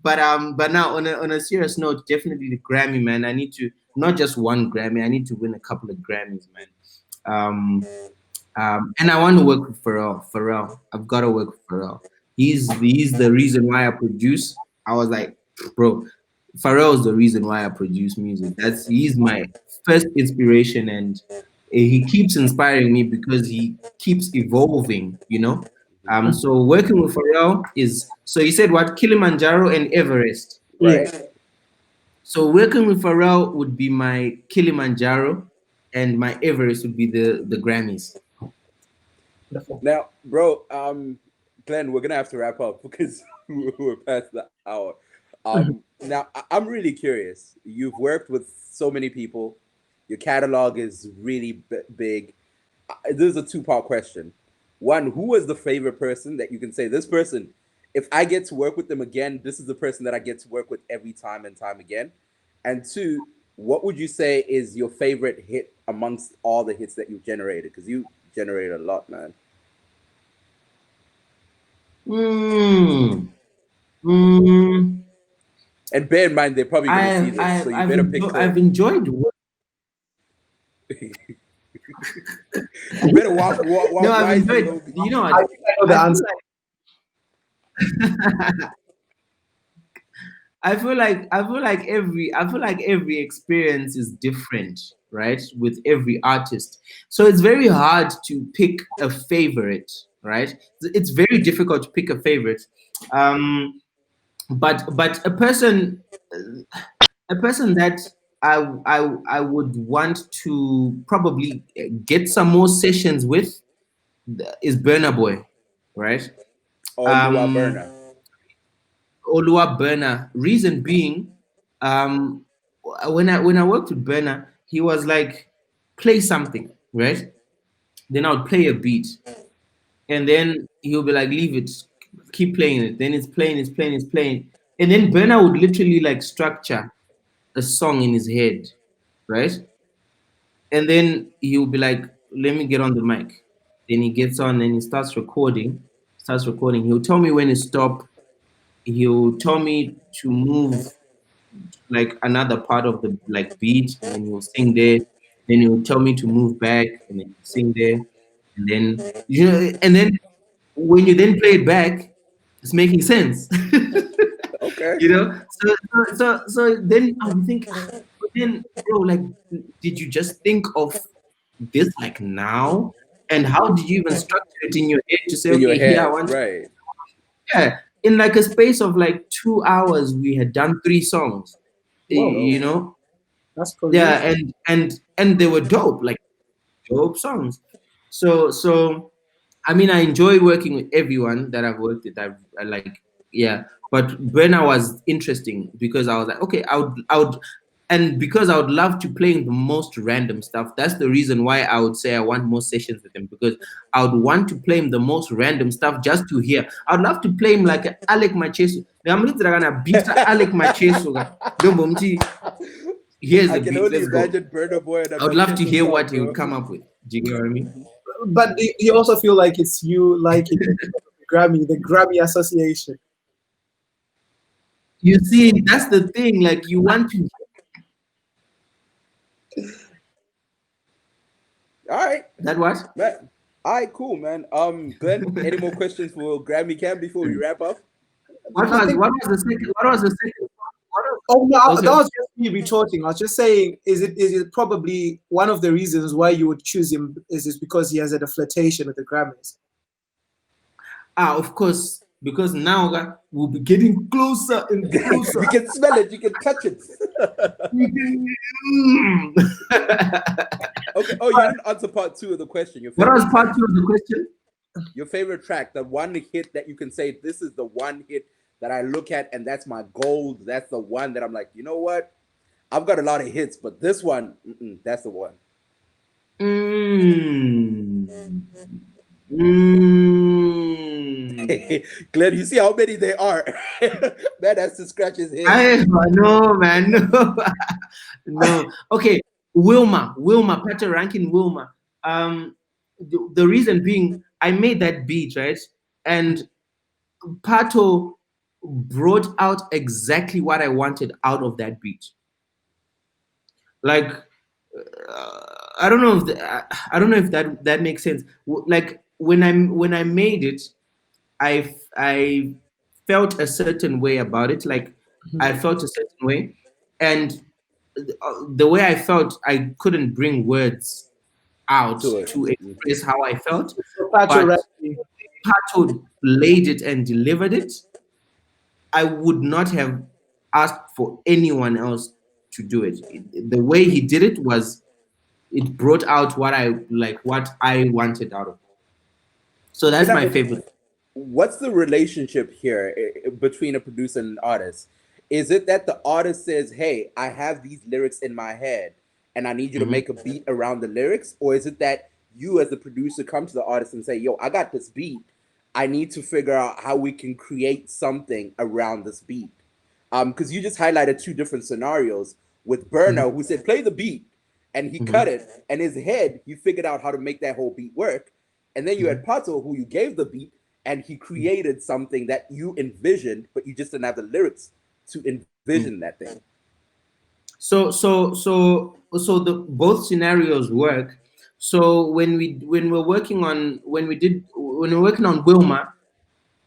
But now on a serious note, definitely the Grammy, man. I need to not just one Grammy. I need to win a couple of Grammys, man. And I want to work with Pharrell. I've got to work with Pharrell. He's the reason why I produce. I was like, bro, Pharrell is the reason why I produce music. He's my first inspiration, and he keeps inspiring me because he keeps evolving. You know. So working with Pharrell is, so you said what, Kilimanjaro and Everest,
right?
Yeah.
So working with Pharrell would be my Kilimanjaro, and my Everest would be the Grammys.
Now, bro, Glenn, we're gonna have to wrap up because we're past the hour. Now, I'm really curious. You've worked with so many people. Your catalog is really big. This is a two-part question. One, who was the favorite person that you can say, this person, if I get to work with them again, this is the person that I get to work with every time and time again? And two, what would you say is your favorite hit amongst all the hits that you've generated? Because you generated a lot, man. And bear in mind, they're probably going to see this, so you better pick two.
I've enjoyed.
You better walk.
No, I've enjoyed. You know,
I know the answer.
I feel like every experience is different, right? With every artist, so it's very hard to pick a favorite, right? It's very difficult to pick a favorite. But a person that I would want to probably get some more sessions with is Burna Boy, right? Oluwa Burna. Reason being, when I worked with Burna, he was like, play something, right? Then I would play a beat, and then he'll be like, leave it, keep playing it. Then it's playing, and then Burna would literally like structure a song in his head, right? And then he'll be like, let me get on the mic. Then he gets on and he starts recording. He'll tell me when to stop. He'll tell me to move like another part of the like beat, and he'll sing there. Then he'll tell me to move back, and then sing there. And then, you know, and then when you then play it back, it's making sense.
Okay.
You know, so then I'm thinking, but then, bro, like, did you just think of this like now? And how did you even structure it in your head to say,
In your
okay, here I
head,
want to,
right?
yeah, in like a space of like 2 hours, we had done 3 songs,
Whoa,
you know?
that's
Yeah,
crazy.
and they were dope, like dope songs. So I mean, I enjoy working with everyone that I've worked with. I like, yeah. But Burna was interesting because I was like, okay, I would, and because I would love to play the most random stuff. That's the reason why I would say I want more sessions with him, because I would want to play him the most random stuff just to hear. I'd love to play him like Alec Macheso. I'm gonna beat Alec Macheso. Here's
I
the
can
beat.
only
Let's go.
imagine Burna Boy and a
I would love to
Manchester
hear
song,
what he would
bro.
come up with. Do you get what I mean?
But do you also feel like it's you liking the Grammy Association?
You see, that's the thing. Like, you want to.
All right,
That what?
man. All right, cool, man. Glenn, any more questions for Grammy Cam before we wrap up?
Nothing.
What was the second? What was the second?
Oh no,
Okay.
that was just me retorting. I was just saying, is it probably one of the reasons why you would choose him is it because he has had a flirtation with the Grammys?
Of course, because now we'll be getting closer and closer.
You can smell it. You can touch it. Okay. Oh, you didn't answer part 2 of the question. Your
What
favorite
was part
track.
2 of the question?
Your favorite track, the one hit that you can say, this is the one hit that I look at and that's my gold. That's the one that I'm like, you know what? I've got a lot of hits, but this one, that's the one. Glenn, you see how many there are. Man has to scratch his head.
I no, man, no. No. Okay, Wilma, Patoranking Wilma. The reason being, I made that beat, right? And Pato brought out exactly what I wanted out of that beat. Like, I don't know if I don't know if that makes sense. Like, when I made it, I felt a certain way about it. Like, I felt a certain way, and the way I felt, I couldn't bring words out
To it.
to express how I felt.
So
But
Patoranking.
Pato laid it and delivered it. I would not have asked for anyone else to do it. The way he did it was, it brought out what I like, what I wanted out of it. So that's my favorite.
What's the relationship here between a producer and an artist? Is it that the artist says, hey, I have these lyrics in my head and I need you to make a beat around the lyrics? Or is it that you as the producer come to the artist and say, yo, I got this beat. I need to figure out how we can create something around this beat? Because you just highlighted 2 different scenarios with Burna, who said, play the beat, and he cut it. And his head, he figured out how to make that whole beat work. And then you had Pato, who you gave the beat, and he created something that you envisioned, but you just didn't have the lyrics to envision that thing.
So the both scenarios work. So when we're working on Wilma,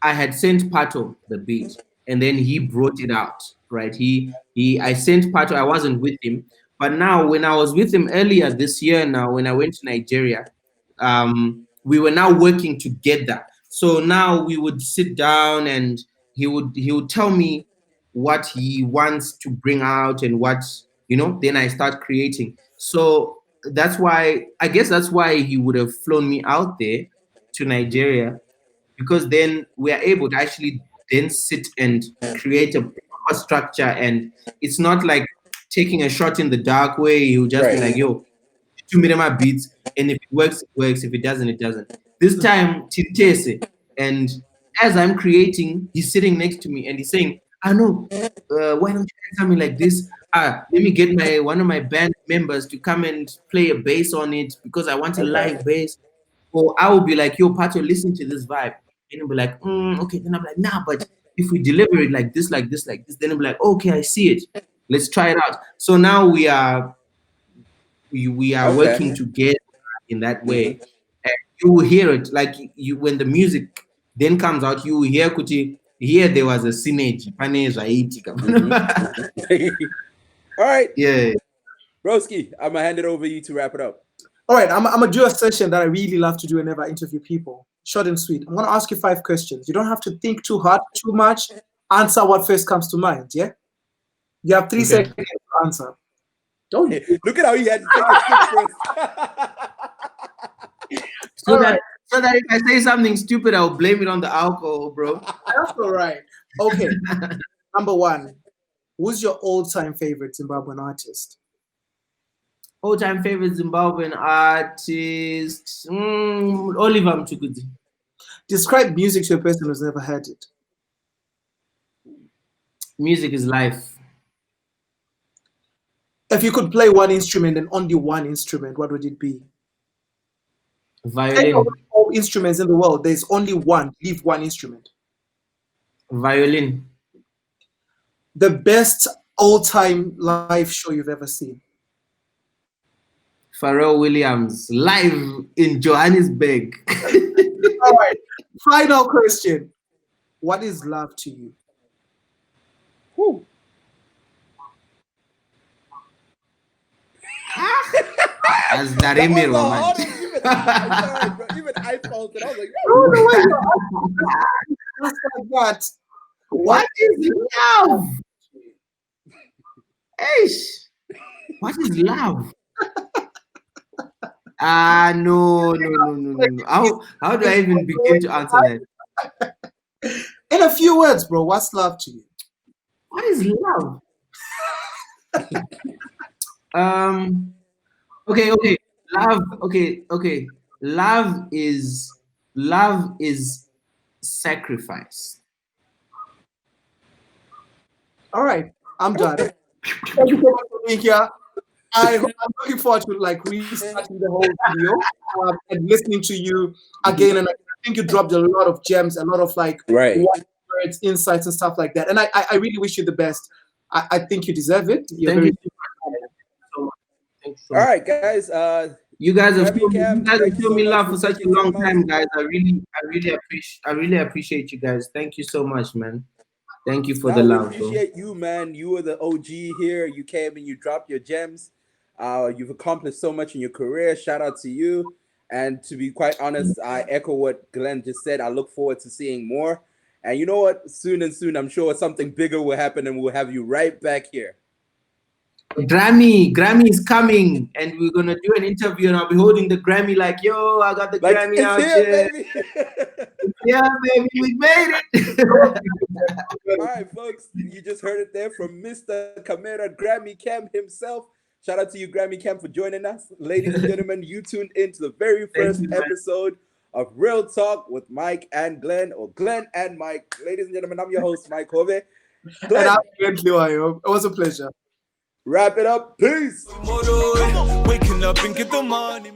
I had sent Pato the beat, and then he brought it out. Right? I sent Pato. I wasn't with him, but now when I was with him earlier this year, now when I went to Nigeria, we were now working together. So now we would sit down and he would tell me what he wants to bring out and what, then I start creating. So that's why, I guess that's why he would have flown me out there to Nigeria, because then we are able to actually then sit and create a proper structure, and it's not like taking a shot in the dark way. He'll just be like, yo, 2 minimum beats, and if it works, it works. If it doesn't, it doesn't. This time, Tintese, and as I'm creating, he's sitting next to me and he's saying, I know, why don't you tell me like this? Let me get one of my band members to come and play a bass on it because I want a live bass. Or I will be like, yo, Pato, listen to this vibe. And he'll be like, okay. Then I'm like, nah, but if we deliver it like this, like this, like this, then he'll be like, okay, I see it. Let's try it out. So now we are working together in that way. And you will hear it, like when the music then comes out, you will hear Kuti. Here there was a synergy.
All right.
Yeah.
Broski, I'm gonna hand it over to you to wrap it up.
All right, I'm gonna do a session that I really love to do whenever I interview people. Short and sweet. I'm gonna ask you 5 questions. You don't have to think too hard, too much. Answer what first comes to mind. Yeah. You have 3 seconds to answer. Don't
Look at how he had to take a sip first.
So that if I say something stupid, I'll blame it on the alcohol, bro.
That's all right. Okay. Number 1. Who's your all-time favorite Zimbabwean artist?
All-time favorite Zimbabwean artist, Oliver Mtukudzi.
Describe music to a person who's never heard it.
Music is life.
If you could play one instrument and only one instrument, what would it be?
Violin.
All instruments in the world, there's only one. Leave one instrument.
Violin.
The best all-time live show you've ever seen?
Pharrell Williams, live in Johannesburg.
All right. Final question. What is love to you?
Whew.
As Daremi Roman.
Even I felt it. I was like,
Just like that.
What is love? Eish. What is love? No. How do I even begin to answer that?
In a few words, bro, what's love to you?
What is love? Okay. Love. Okay. Love is sacrifice.
All right, I'm done. Thank you so much for being here. I'm looking forward to like restarting the whole video and listening to you again. And I think you dropped a lot of gems, a lot of like words, insights, and stuff like that. And I really wish you the best. I think you deserve it.
Thank you so much.
all right, guys.
You guys have shown me love for such a long time, guys. I really appreciate you guys. Thank you so much, man. Thank you for the love.
I appreciate you, man. You were the OG here. You came and you dropped your gems. You've accomplished so much in your career. Shout out to you. And to be quite honest, I echo what Glenn just said. I look forward to seeing more. And you know what? Soon, I'm sure something bigger will happen and we'll have you right back here.
Grammy is coming, and we're gonna do an interview, and I'll be holding the Grammy like, yo, I got the Grammy out here.
Baby.
Yeah, baby, we made it.
All right, folks, you just heard it there from Mr. Kamera, Grammy Cam himself. Shout out to you, Grammy Cam, for joining us. Ladies and gentlemen, you tuned into the very first episode of Real Talk with Mike and Glenn, or Glenn and Mike. Ladies and gentlemen, I'm your host, Mike Hove.
And I'm Glenn Liwayo. It was a pleasure.
Wrap it up. Peace.
Waking up and get the money.